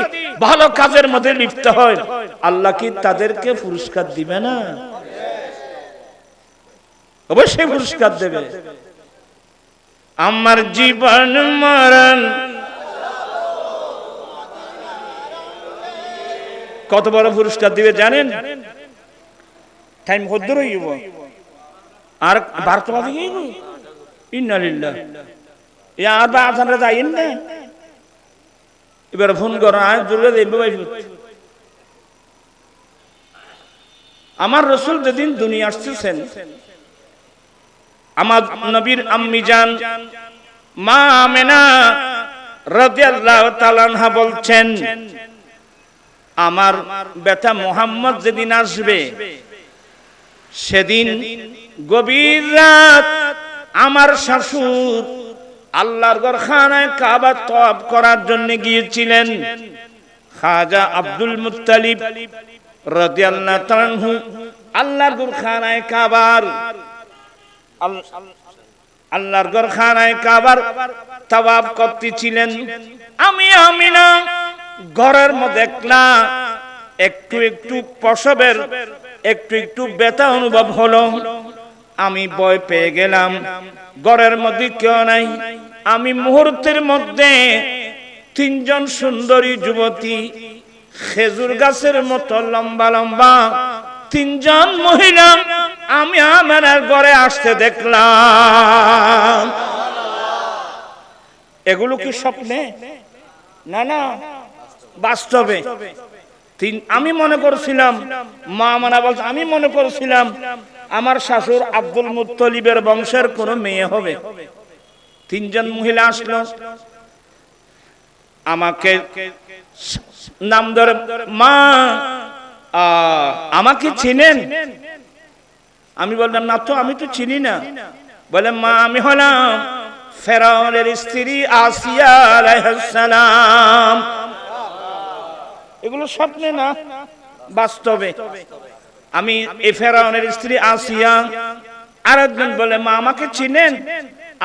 ভালো কাজের মধ্যে লিপ্ত হয়, আল্লাহ কি তাদেরকে পুরস্কার দিবে না? অবশ্যই পুরস্কার দেবে। আমার জীবন মরণ কত বড় পুরস্কার দিবে জানেন? টাইম কদ্দুর হইব আর বারতো বাজে গিয়ে ইন্নালিল্লাহ ইয়া আর বা আজানরে যাইন না, এবার ফোন করো, আজ জুড়ে দেব ভাই। আমার রাসূল যেদিন দুনিয়া আসতেছেন, আমার নবীর আম্মি জান মা আমেনা রাদিয়াল্লাহু তাআলা আনহা বলছেন, আমার বেটা মুহাম্মদ যেদিন আসবে সেদিন গভীর রাত আমার শাশুড় আল্লাহর ঘরখানায় কাবা তওয়াফ করার জন্য গিয়েছিলেন। খাজা আব্দুল মুত্তালিব রাদিয়াল্লাহু তাআলা আনহু আল্লাহর ঘরখানায় কাবার তওয়াফ করতেছিলেন। আমি আমিনা ঘরের মধ্যে একলা, একটু একটু প্রসবের একটু ব্যথা অনুভব হলো। আমি ভয় পেয়ে গেলাম, ঘরের মধ্যে কেউ নাই। আমি মুহূর্তের মধ্যে তিনজন সুন্দরী যুবতী, খেজুর গাছের মতো লম্বা লম্বা তিনজন মহিলা আমি আমার ঘরে আসতে দেখলাম। এগুলো কি স্বপ্নে? না না, বাস্তবে। আমি মনে করছিলাম, মা মানা বলছে, আমি মনে করছিলাম আমার শাশুর আব্দুল মুত্তলিবের বংশের কোন মেয়ে হবে। তিনজন মহিলা আসলো, আমাকে নাম ধরে, মা আমাকে চিনেন? আমি বললাম না তো, আমি তো চিনি না। বলে মা আমি হলাম ফেরাউনের স্ত্রী আসিয়া আলাইহিস সালাম। এগুলো স্বপ্নে না, বাস্তবে। আমি এই ফেরাউনের স্ত্রী আসিয়া। আরেকজন বলে মা আমাকে চিনেন?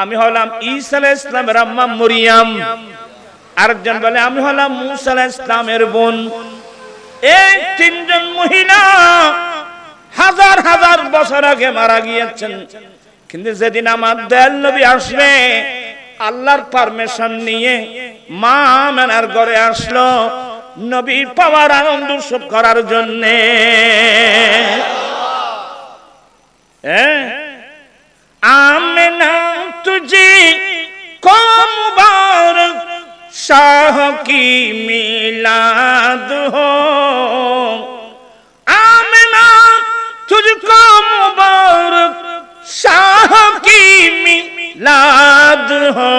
আমি হলাম ঈসা আলাইহিস সালামের আম্মা মরিয়ম। আরেকজন বলে আমি হলাম মুসা আলাইহিস সালামের বোন। এই তিনজন মহিলা হাজার হাজার বছর আগে মারা গিয়েছেন, কিন্তু যেদিন আমার দয়াল নবী আসবে আল্লাহর পারমিশন নিয়ে মা আমেনার ঘরে আসলো নবীর পাওয়ার আনন্দ উৎসব করার জন্য। आमना तुझे को मुबारक शाह की मिलाद हो, आमना तुझको मुबारक शाह की मिलाद हो,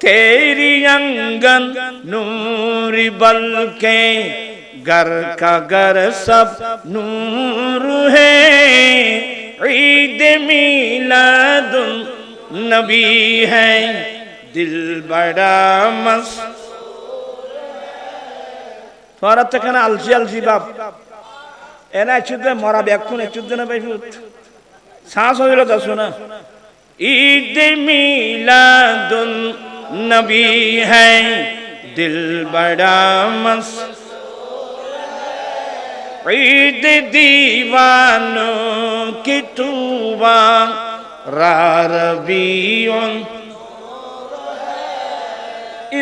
तेरी अंगन नूर बल्कि घर का घर सब नूर है, ईद मिलादुन नबी है दिल बड़ा मसरूर है। তোরা তো এখানে আলসি আলসি বাপ, এনা চুদে মরা ব্যাকুন চুদে না বাইফুত শ্বাস হইল তো শোনা। ঈদ মিলাদুন নবী है दिल बड़ा मसरूर, ईद दीवानों की तूबा रबीउन,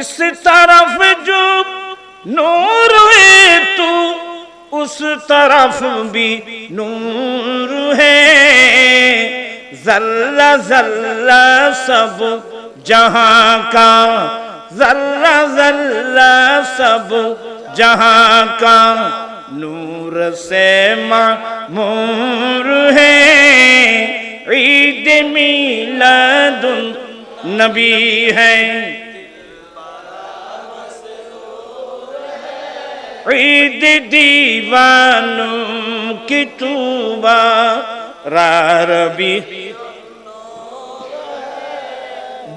इस तरफ जो नूर है तू उस तरफ भी नूर है, जल्ला जल्ला सब जहां का, जल्ला जल्ला सब जहां का नूर से मामूर है, ईद मिलादुन नबी है ईद दीवानों की तूबा रबी,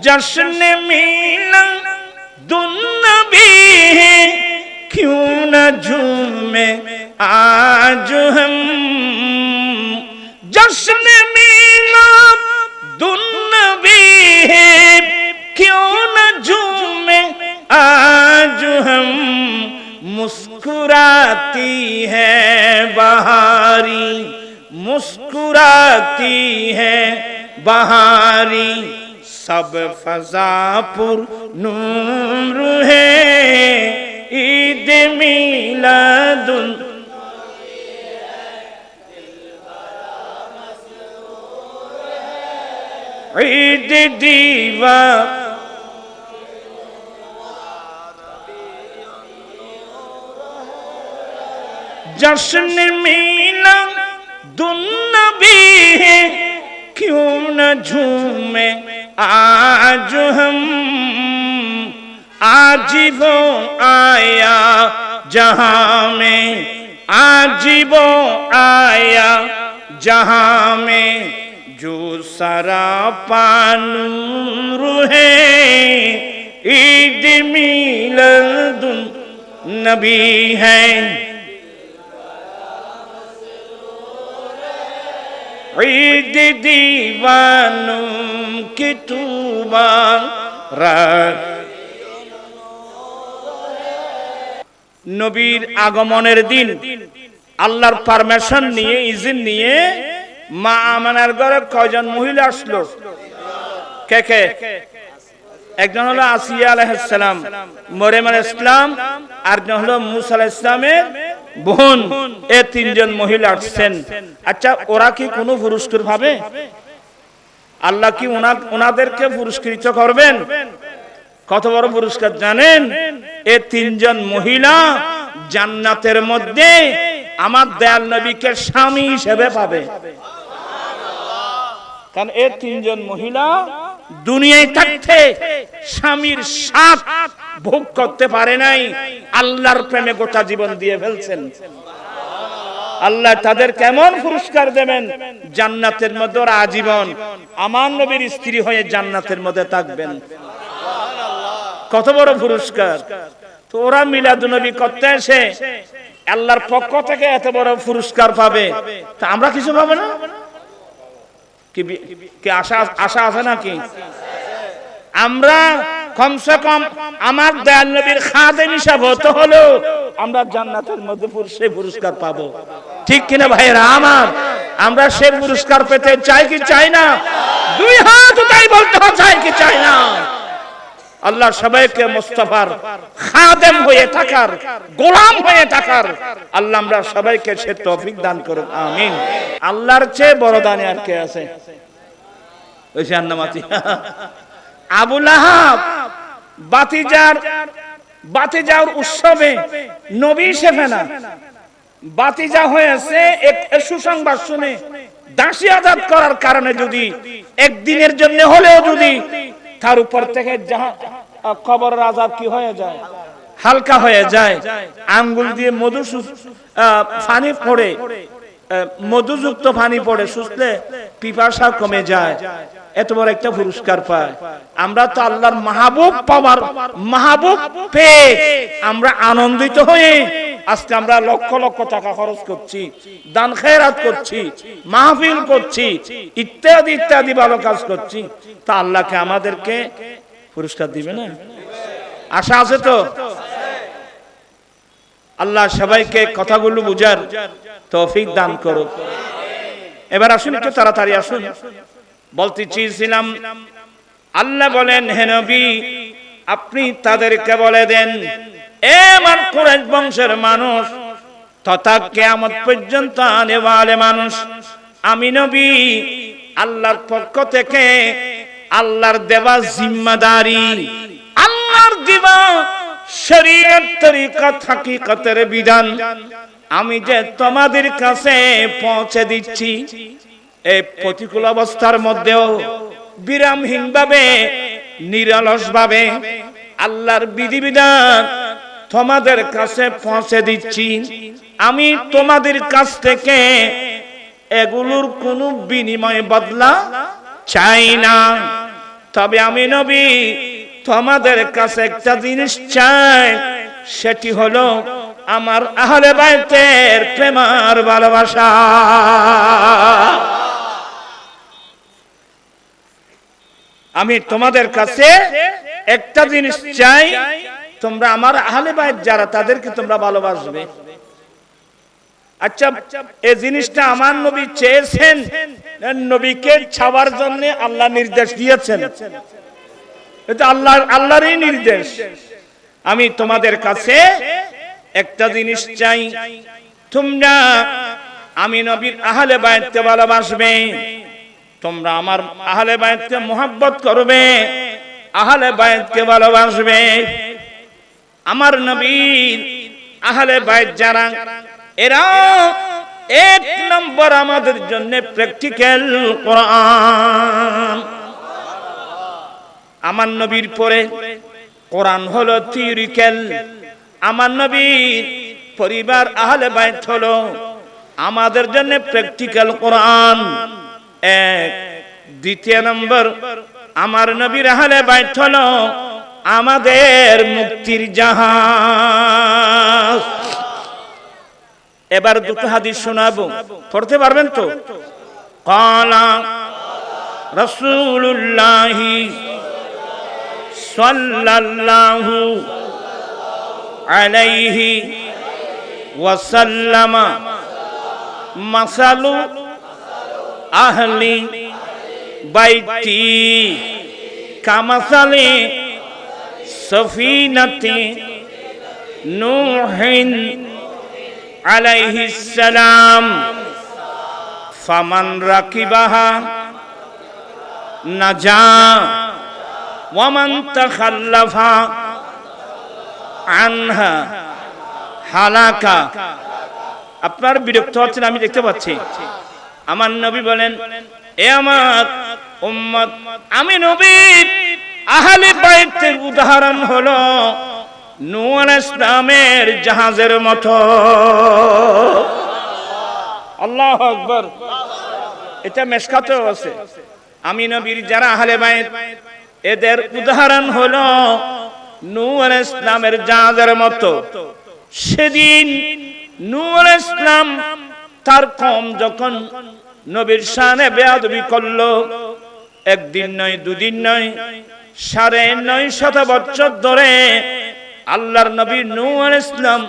जश्न मिलादुन नबी है क्यों न झूमे आज हम, जश्न मिलादुन नबी है क्यों न झूमे आज हम, मुस्कुराती है बहारी, मुस्कुराती है बहारी, सब फजा पुर नूर है, ईद मिलादुन ईद दीवा, जश्न मिलादुन नबी है क्यों न झूमे आज हम, आज वो आया जहां में, आज वो आया जहां में जो सरापा नूर है, ईद मिलादुन नबी है ईद दीवानों की तूबा নবীর আগমনের দিন আল্লাহর পারমিশন নিয়ে ইজিন নিয়ে মা আমানার ঘরে কয়জন মহিলা আসলো? কে কে? একজন হলো আসিয়া আলাইহিস সালাম, মরিয়ম আলাইহিস সালাম, আরেকজন হলো মুসা আলাইহিস সালামের বোন। এই তিনজন মহিলা আসছেন। আচ্ছা, ওরা কি কোনো পুরস্কার পাবে? আল্লাহ কি ওনাদেরকে পুরস্কৃত করবেন? কত বড় পুরস্কার জানেন? এই তিনজন মহিলা জান্নাতের মধ্যে আমার দয়াল নবীকে স্বামী হিসেবে পাবে। কারণ এই তিনজন মহিলা দুনিয়ায় থাকতে স্বামীর স্বাদ ভোগ করতে পারে নাই, আল্লাহর প্রেমে গোটা জীবন দিয়ে ফেলছেন। আল্লাহ তাদের কেমন পুরস্কার দেবেন, জান্নাতের মধ্যে ওরা আজীবন আমার নবীর স্ত্রী হয়ে জান্নাতের মধ্যে থাকবেন। কত বড় পুরস্কার। তো ওরা মিলাদুন্নবী করতে এসে আল্লাহর পক্ষ থেকে এত বড় পুরস্কার পাবে, তা আমরা কিছু পাবো না? কি আশা আছে নাকি? আমরা কমসে কম আমার দয়াল নবীর খাদেম হিসাবে হতে হলেও আমরা জান্নাতের মধ্যে সেই পুরস্কার পাবো, ঠিক কিনা ভাইরা আমার? আমরা সেই পুরস্কার পেতে চাই কি চাই না? দুই হাত তাই বলতে হয়, চাই কি চাই না? আল্লাহ সবাইকে মুস্তাফার খাদেম হয়ে থাকার, গোলাম হয়ে থাকার আল্লাহ আমরা সবাইকে সে তৌফিক দান করুন, আমিন। আল্লাহর চেয়ে বড় দানি আর কে আছে? ওই জান্নাতি আবু লাহাব বাতিজার উৎসবে নবী হিসেবে না, বাতিজা হয়েছে এক সুসংবাদ শুনে দাসী আজাদ করার কারণে যদি একদিনের জন্য হলেও যদি তার উপর থেকে কবরের আযাব কি হয়ে যায়, হালকা হয়ে যায়। আঙ্গুল দিয়ে মধু পানি পড়ে, মধুযুক্ত পানি পড়ে সুস্থে পিপাসা কমে যায়, এত বড় একটা পুরস্কার পায়। আমরা তো আল্লাহর মাহবুব পাওয়ার, মাহবুব পেয়ে আমরা আনন্দিত হয়ে আজকে আমরা লক্ষ লক্ষ টাকা খরচ করছি, দান খেরাত করছি, মাহফিল করছি, ইত্যাদি ইত্যাদি ভালো কাজ করছি। তা আল্লাহকে আমাদেরকে পুরস্কার দিবে না? আশা আছে তো? আল্লাহ সবাইকে কথাগুলো বুঝার তৌফিক দান করুক। এবার আসুন, একটু তাড়াতাড়ি আসুন। বলতে চেয়েছিলাম, আল্লাহ বলেন, হে নবী আপনি তাদেরকে বলে দেন, এ আমার কুরাইশ বংশের মানুষ তথা কিয়ামত পর্যন্ত আনেওয়ালে মানুষ, আমি নবী আল্লাহর পক্ষ থেকে আল্লাহর দেওয়া জিম্মাদারি, আল্লাহর দেওয়া শরীয়ত তরিকত হাকিকতের বিধান আমি যে তোমাদের কাছে পৌঁছে দিচ্ছি, এই প্রতিকূল অবস্থার মধ্যেও বিরামহীন ভাবে, নিরলস ভাবে আল্লাহর বিধিবিধান তোমাদের কাছে পৌঁছে দিচ্ছি। আমি তোমাদের কাছ থেকে এগুলোর কোনো বিনিময় বদলা চাই না। তবে আমি নবী তোমাদের কাছে একটা জিনিস চাই, সেটি হলো আমার আহলে বাইতের প্রেম আর ভালোবাসা। আমি তোমাদের কাছে একটা জিনিস চাই, তোমরা আমার আহলে বাইত যারা তাদেরকে তোমরা ভালোবাসবে। আচ্ছা, এই জিনিসটা আমার নবী চেয়েছেন, নবীকে ছাওয়ার জন্য আল্লাহ নির্দেশ দিয়েছেন, এটা আল্লাহরই নির্দেশ। আমি তোমাদের কাছে একটা জিনিস চাই, তোমরা আমি নবীর আহলে বাইতকে ভালোবাসবে, তোমরা আমার আহলে বাইতকে মুহাব্বত করবে, আহলে বাইতকে ভালোবাসবে। আমার নবীর আহলে বাইত যারা, এরা এক নম্বর আমাদের জন্য প্র্যাকটিক্যাল কোরআন। আমার নবীর পরে কোরআন হলো থিওরিক্যাল। আমার নবীর পরিবার আহলে বাইত হলো আমাদের জন্য প্র্যাকটিক্যাল কোরআন এক। দ্বিতীয় নম্বর, আমার নবীর আহলে বাইত হলো আমাদের মুক্তির জাহাজ। এবার দুটো হাদিস শোনাবো, পড়তে পারবেন তো? ক্বালা রাসূলুল্লাহি সাল্লাল্লাহু আলাইহি ওয়াসাল্লাম মাসালু আহলি বাইতি কামাসালি সফিনাতি নূহিন আলাইহিস সালাম ফামান রাকিবাহা নাজা ওয়ামান তাখাল্লাফা আনহা হালাকা আপনার বিরক্ত হচ্ছেন আমি দেখতে পাচ্ছি। আমার নবী বলেন, এ আমার উম্মত, আমি নবী আহলে বাইতের উদাহরণ হলো নূহ আলাইহিস সালামের জাহাজের মতো। আল্লাহু আকবার। এটা মেশকাতেও আছে। আমি নবীর যারা আহলে বাইত এদের উদাহরণ হলো নূহ আলাইহিস সালামের জাহাজের মতো। সেদিন নূহ আলাইহিস সালাম তার কওম যখন নবীর শানে বেয়াদবি করলো, একদিন নয় দুদিন নয় ৯৫০ বছর ধরে আল্লাহর নবী নূহ আলাইহিস সালাম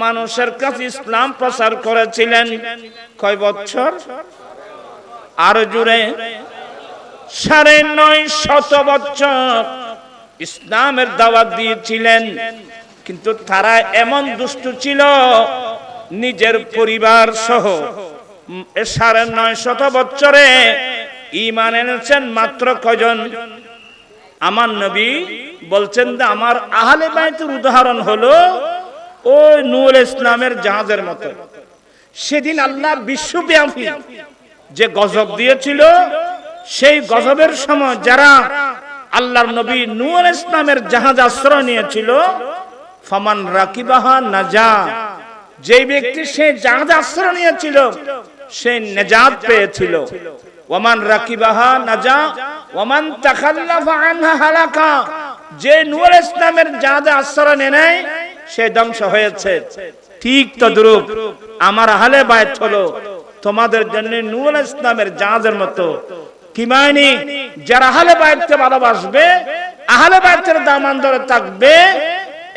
মানুষের কাছে ইসলাম প্রচার করেছিলেন। কয় বছর? আর জুড়ে ৯৫০ বছর ইসলামের দাওয়াত দিয়েছিলেন। কিন্তু তারা এমন দুষ্ট ছিল, নিজের পরিবার সহ ৯৫০ বছরে ঈমান এনেছেন মাত্র কয়জন? আমার নবী বলছেন যে আমার আহলে বাইতের উদাহরণ হলো ওই নূহ আলাইহিস সালামের জাহাজের মতো। সেদিন আল্লাহ বিশ্বব্যাপী যে গজব দিয়েছিল, সেই গজবের সময় যারা আল্লাহর নবী নূহ আলাইহিস সালামের জাহাজ আশ্রয় নিয়েছিল, ফামান রাকিবাহা নাজা, যে ব্যক্তি সেই জাহাজ আশ্রয় নিয়েছিল সে নাজাত পেয়েছিল। ওমান রাকিবাহা নাজা ওমান তাখাল্লাফা আনহা হালাকা, যে নূহ আলাইহিস সালামের জাহাজে আশ্রয় নেয় সে ধ্বংস হয়েছে। ঠিক তদ্রূপ আমার আহলে বাইত হলো তোমাদের জন্য নূহ আলাইহিস সালামের জাহাজের মতো। কি মানে? যারা আহলে বাইতকে ভালোবাসবে, আহলে বাইতের দামান ধরে থাকবে,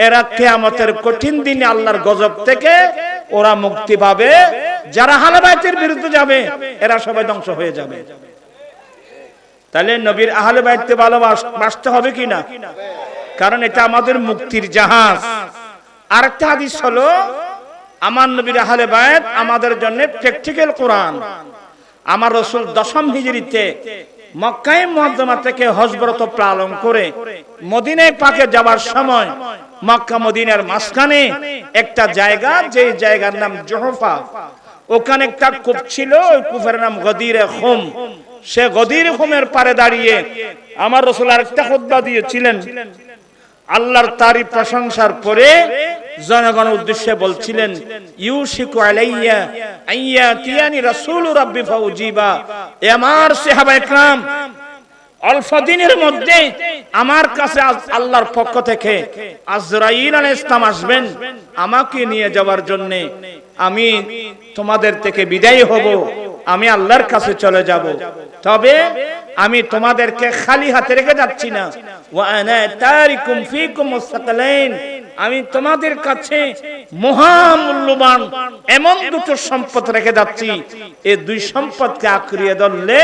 এরা কিয়ামতের কঠিন দিনে আল্লাহর গজব থেকে ওরা মুক্তি পাবে। যারা আহলে বাইতের বিরুদ্ধে যাবে এরা সবাই ধ্বংস হয়ে যাবে। তাহলে নবীর আহলে বাইতকে ভালোবাসতে হবে কিনা? কারণ এটা আমাদের মুক্তির জাহাজ। আরেকটা হাদিস হলো আমার নবীর আহলে বাইত আমাদের জন্য প্র্যাকটিক্যাল কোরআন। আমার রাসূল ১০ম হিজরিতে মক্কায়ে মুআজ্জামা থেকে হজরত পালন করে মদিনায় পাকে যাওয়ার সময় মক্কা মদিনার মাঝখানে একটা জায়গা, যে জায়গার নাম জুহফা, ওখানে একটা কূপ ছিল, ওই কূপের নাম গদিরে খুম। সে গদিরে খুমের পারে দাঁড়িয়ে আমার রাসূল আরেকটা খুতবা দিয়েছিলেন। আল্লাহর তারিফ প্রশংসার পরে জনগণের উদ্দেশ্যে বলছিলেন, ইউশিকু আলাইয়া আইয়াতিয়ানি রাসূলু রাব্বি ফাউজিবা, এ আমার সাহাবায়ে کرام, অল্প দিনের মধ্যে আমার কাছে আল্লাহর পক্ষ থেকে আজরাইল আলাইহিস সালাম আসবেন আমাকে নিয়ে যাওয়ার জন্য। আমি তোমাদের থেকে বিদায় হব, আমি আল্লাহর কাছে চলে যাব। তবে আমি তোমাদেরকে খালি হাতে রেখে যাচ্ছি না। ওয়া আনা তারিকুম ফীকুম মুসতাকালাইন, আমি তোমাদের কাছে মহামূল্যবান এমন দুটো সম্পদ রেখে যাচ্ছি, এই দুই সম্পদকে আঁকড়িয়ে ধরলে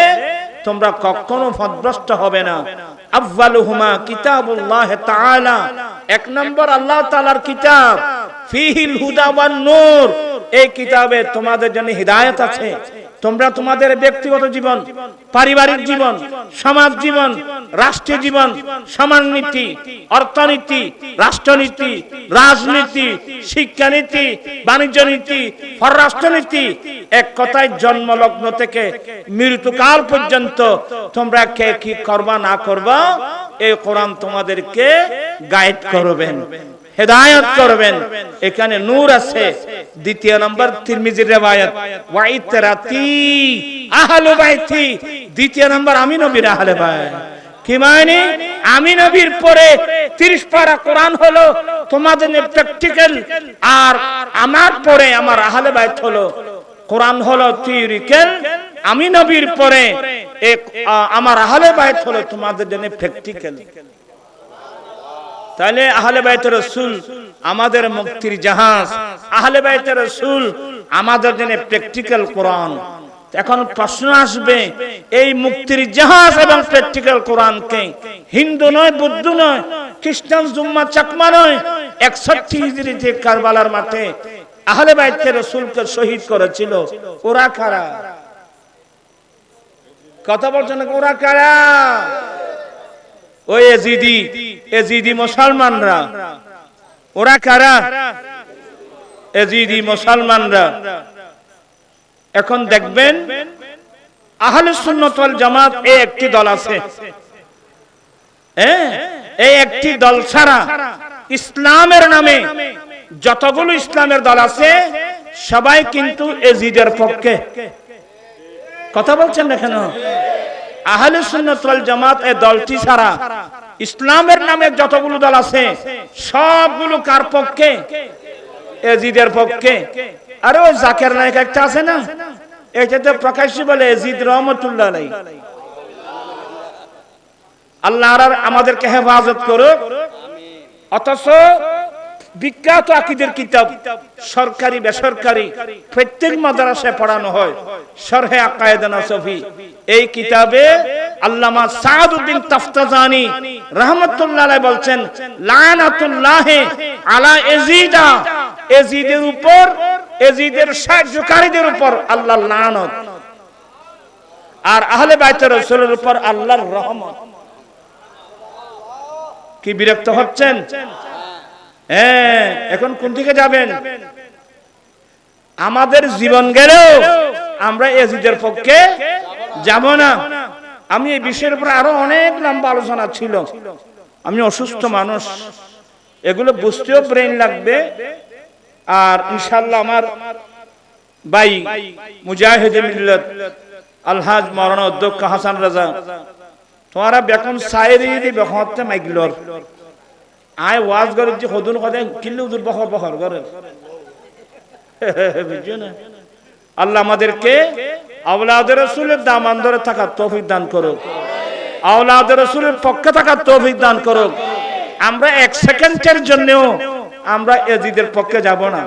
তোমরা কখনো পথভ্রষ্ট হবে না। আউয়ালুহুমা কিতাবুল্লাহ তাআলা, এক নম্বর আল্লাহ তাআলার কিতাব, ফীহিল হুদা ওয়ান নূর, এই কিতাবে তোমাদের জন্য হিদায়াত আছে। তোমরা তোমাদের ব্যক্তিগত জীবন, পারিবারিক জীবন, সমাজ জীবন, রাষ্ট্রীয় জীবন, সমাজনীতি, অর্থনীতি, রাষ্ট্রনীতি, রাজনীতি, শিক্ষানীতি, বাণিজ্য নীতি, পররাষ্ট্রনীতি, এক কথায় জন্মলগ্ন থেকে মৃত্যুকাল পর্যন্ত তোমরা কে কি করবা না করবা, এই কোরআন তোমাদেরকে গাইড করবেন, হেদায়েত করবেন। এখানে নূর আছে। দ্বিতীয় নম্বর তিরমিজির riwayat, ওয়া ইতরাতি আহলে বাইতি, দ্বিতীয় নম্বর আমি নবীর আহলে বাইত। কি মানে? আমি নবীর পরে 30 পারা কোরআন হলো তোমাদের প্র্যাকটিক্যাল, আর আমার পরে আমার আহলে বাইত হলো কোরআন হলো থিওরিক্যাল। আমি নবীর পরে আমার আহলে বাইত হলো তোমাদের জন্য প্র্যাকটিক্যাল। তাহলে আহলে বাইতের রাসূল আমাদের মুক্তির জাহাজ, আহলে বাইতের রাসূল আমাদের জন্য প্র্যাকটিক্যাল কোরআন। এখন প্রশ্ন আসবে, এই মুক্তির জাহাজ এবং প্র্যাকটিক্যাল কোরআনকে হিন্দু নয়, বৌদ্ধ নয়, খ্রিস্টান, জুম্মা, চাকমা নয়, 61 হিজরিতে কারবালার মাঠে আহলে বাইতের রাসূলকে শহীদ করেছিল, ওরা কারা? কথা বলছেন, ওরা কারা? ওই এজিদি মুসলমানরা। ওরা কারা? এজিদি মুসলমানরা। এখন দেখবেন আহলে সুন্নাত ওয়াল জামাত এই একটি দল আছে, এই একটি দল ছাড়া ইসলামের নামে যতগুলো ইসলামের দল আছে সবাই কিন্তু এজিদের পক্ষে। কথা বলছেন না কেন? আহলে সুন্নাত ওয়াল জামাত এই দলটি ছাড়া ইসলামের নামে যতগুলো দল আছে সবগুলো কার পক্ষে? এজিদের পক্ষে। আরে ওই জাকের নায়ক একটা আছে না, এটাতে প্রকাশ্যে বলে এজিদ রহমতুল্লাহ আলাইহি। আল্লাহ আমাদেরকে হেফাজত করুক। অথচ বিখ্যাত আকীদার কিতাব সরকারি বেসরকারি প্রত্যেক মাদ্রাসায় পড়ানো হয়, শরহে আকায়েদ নাসফি। এই কিতাবে আল্লামা সাদউদ্দিন তাফতাজানি রাহমাতুল্লাহ আলাইহি বলছেন, লানাতুল্লাহি আলা এজিদা, এজিদের উপর, এজিদের সাহায্যকারীদের উপর আল্লাহর লানত, আর আহলে বাইত রাসূলের উপর আল্লাহর রহমত। কি বিরক্ত হচ্ছেন? এখন কোন দিকে যাবেন? আমাদের জীবন গেলেও আমরা এজিদের পক্ষে যাব না। আমি এই বিষয়ের উপর আরো অনেক লম্বা আলোচনা ছিল, আমি অসুস্থ মানুষ, এগুলো বুঝতেও ব্রেন লাগবে। আর ইনশাআল্লাহ আমার ভাই মুজাহিদে মিল্লাত আলহাজ মাওলানা অধ্যক্ষ হাসান রাজা তোমরা বেকন সাইরি দিবে হতে মাইগলর আয় ওয়াজ করে যে হদুন কথা কিল্লু দূর বহর বহর করে বুঝছো না। আল্লাহ আমাদেরকে আওলাদের রাসূলের দামান ধরে থাকার তৌফিক দান করুক, আওলাদের রাসূলের পক্ষে থাকার তৌফিক দান করুক। আমরা এক সেকেন্ডের জন্যও আমরা এজিদের পক্ষে যাব না।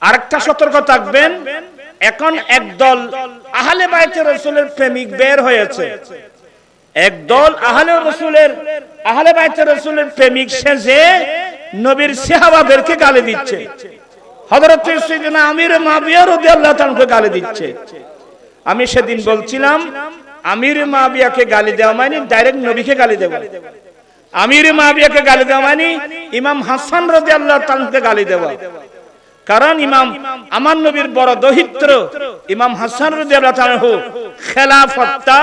আরেকটা সতর্ক থাকবেন, এখন একদল আহলে বাইতের রাসূলের প্রেমিক বের হয়েছে, একদল আহলে বাইতের রাসূলের প্রেমিক সেজে নবীর সাহাবাদেরকে গালি দিচ্ছে, হযরত সাইয়েদনা আমির মুআবিয়া রাদিয়াল্লাহু তাআলাকে গালি দিচ্ছে। আমি সেদিন বলছিলাম আমির মুআবিয়াকে গালি দেওয়া মানে ডাইরেক্ট নবীকে গালি দেওয়া, আমির মুআবিয়াকে গালি দেওয়া মানে ইমাম হাসান রাদিয়াল্লাহু তাআলাকে গালি দেওয়া। কারণ ইমাম আমার নবীর বড় দহিত্র ইমাম হাসান রাদিয়াল্লাহু তাআলা খেলাফতটা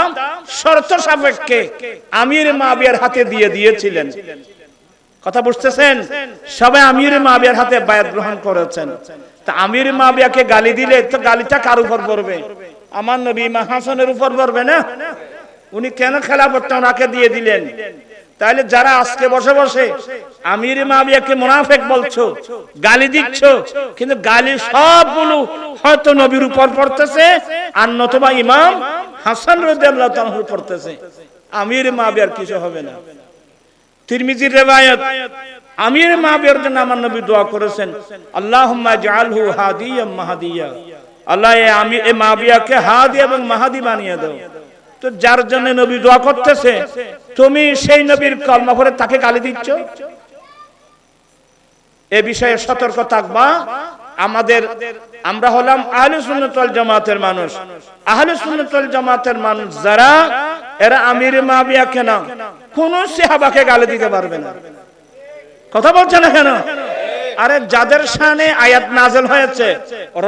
শর্ত সাপেক্ষে আমির মুআবিয়ার হাতে দিয়ে দিয়েছিলেন। কথা বুঝতেছেন? সবাই আমির মুআবিয়ার হাতে বায়াত গ্রহণ করেছেন। তা আমির মুআবিয়াকে গালি দিলে তো গালিটা কার উপর পড়বে? আমার নবী ইমাম হাসানের উপর পড়বে না? উনি কেন খেলাফতটা ওনাকে দিয়ে দিলেন? তাহলে যারা আজকে বসে বসে আমির মুআবিয়াকে মুনাফিক বলছো, গালি দিচ্ছ, কিন্তু গালি সবগুলো হয়তো নবীর উপর পড়তেছে আর নতুবা ইমাম হাসান রাদিয়াল্লাহু তাআলার উপর পড়তেছে, আমির মুআবিয়ার কিছু হবে না। তিরমিজির riwayat, আমির মুআবিয়ার জন্য আমার নবী দোয়া করেছেন, আল্লাহুম্মা জাআলহু হাদিয়াম মাহদিয়া, আল্লাহ এই মুআবিয়াকে হাদি এবং মাহদি বানিয়ে দাও। তো যার জন্য নবী দোয়া করতেছে তুমি সেই নবীর কলমা পড়ে তাকে গালি দিচ্ছ। এই বিষয়ে সতর্ক থাকবা। আমরা হলাম আহলে সুন্নাত ওয়াল জামাতের মানুষ। আহলে সুন্নাত ওয়াল জামাতের মানুষ যারা, এরা আমির মুআবিয়াকে না কোন সাহাবাকে গালি দিতে পারবে না। কথা বলছেন না কেন? আরে যাদের শানে আয়াত নাযিল হয়েছে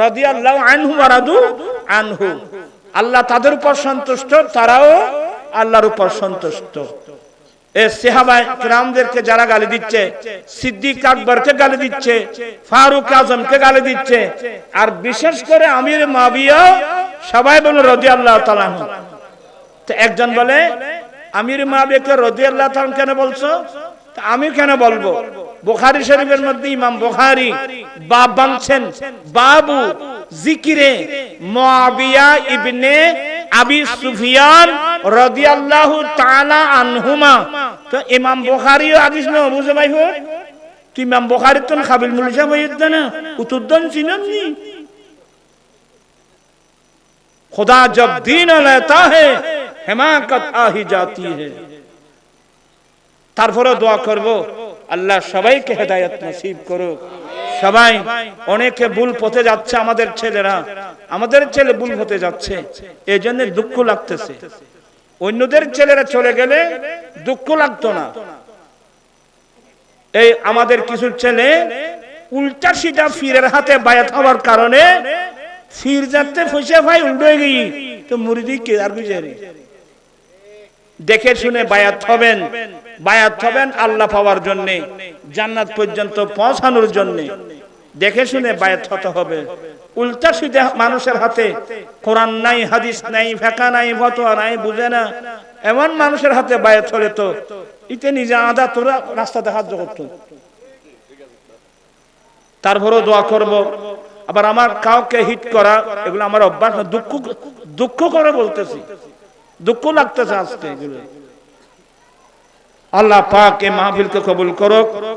রাদিয়াল্লাহু আনহু ওয়া রাদু আনহু, আল্লাহ তাদের উপর সন্তুষ্ট, তারাও আল্লাহর উপর সন্তুষ্ট। এই সাহাবায়ে কিরামদেরকে যারা গালি দিচ্ছে, সিদ্দিক আকবরকে গালি দিচ্ছে, ফারুক আজমকে গালি দিচ্ছে, আর বিশেষ করে আমির মুআবিয়া সবাই বলে রাদিয়াল্লাহু তাআলা আনহু। তো একজন বলে আমির মুআবিয়াকে রাদিয়াল্লাহু তাআলা কেন বলছো? তা আমি কেন বলবো? বুখারী শরীফের মধ্যে ইমাম বুখারী বাব বানছেন, বাবু জিকিরে মুআবিয়া ইবনে আবি সুফিয়ান রাদিয়াল্লাহু তাআলা আনহুমা। তো ইমাম বুখারীও হাদিস না বুঝে ভাই হো, তুই ইমাম বুখারী তো কাবিল মুলজা হইত না, উতুদ্দন চিননি। खुदा जब दीन लेता है हिमाकत आ ही जाती है। তারপরে দোয়া করব আল্লাহ সবাইকে হেদায়েত নসিব করুক। সবাই অনেকে ভুল পথে যাচ্ছে, আমাদের ছেলে ভুল পথে যাচ্ছে, এই জন্য দুঃখ লাগতেছে। অন্যদের ছেলেরা চলে গেলে দুঃখ লাগতো না। এই আমাদের কিছু ছেলে উল্টা সিধা ফিরের হাতে বায়াত হওয়ার কারণে ফির যাতে ফসে ভাই উল্টো হয়ে গেই তো মুরিদি কে আর গুজারি দেখে শুনে বায়াত হবেন আল্লাহ পাওয়ার জন্য, জান্নাত পর্যন্ত পৌঁছানোর জন্য দেখে শুনে বায়াত হতে হবে। উল্টা সিধা মানুষের হাতে কোরআন নাই, হাদিস নাই, ফিকহ নাই, ফতোয়া নাই, বুঝে না এমন মানুষের হাতে বায়াত হলে তো ইতে নিজে আদা তোরা রাস্তা দেখার জগৎ। তারপরও দোয়া করব। আবার আমার কাউকে হিট করা এগুলো আমার অভ্যাস না, দুঃখ করে বলতেছি, দুঃখ লাগতেছে আজকে এগুলো। আল্লাহ পাক এই মাহফিলকে কবুল করুক।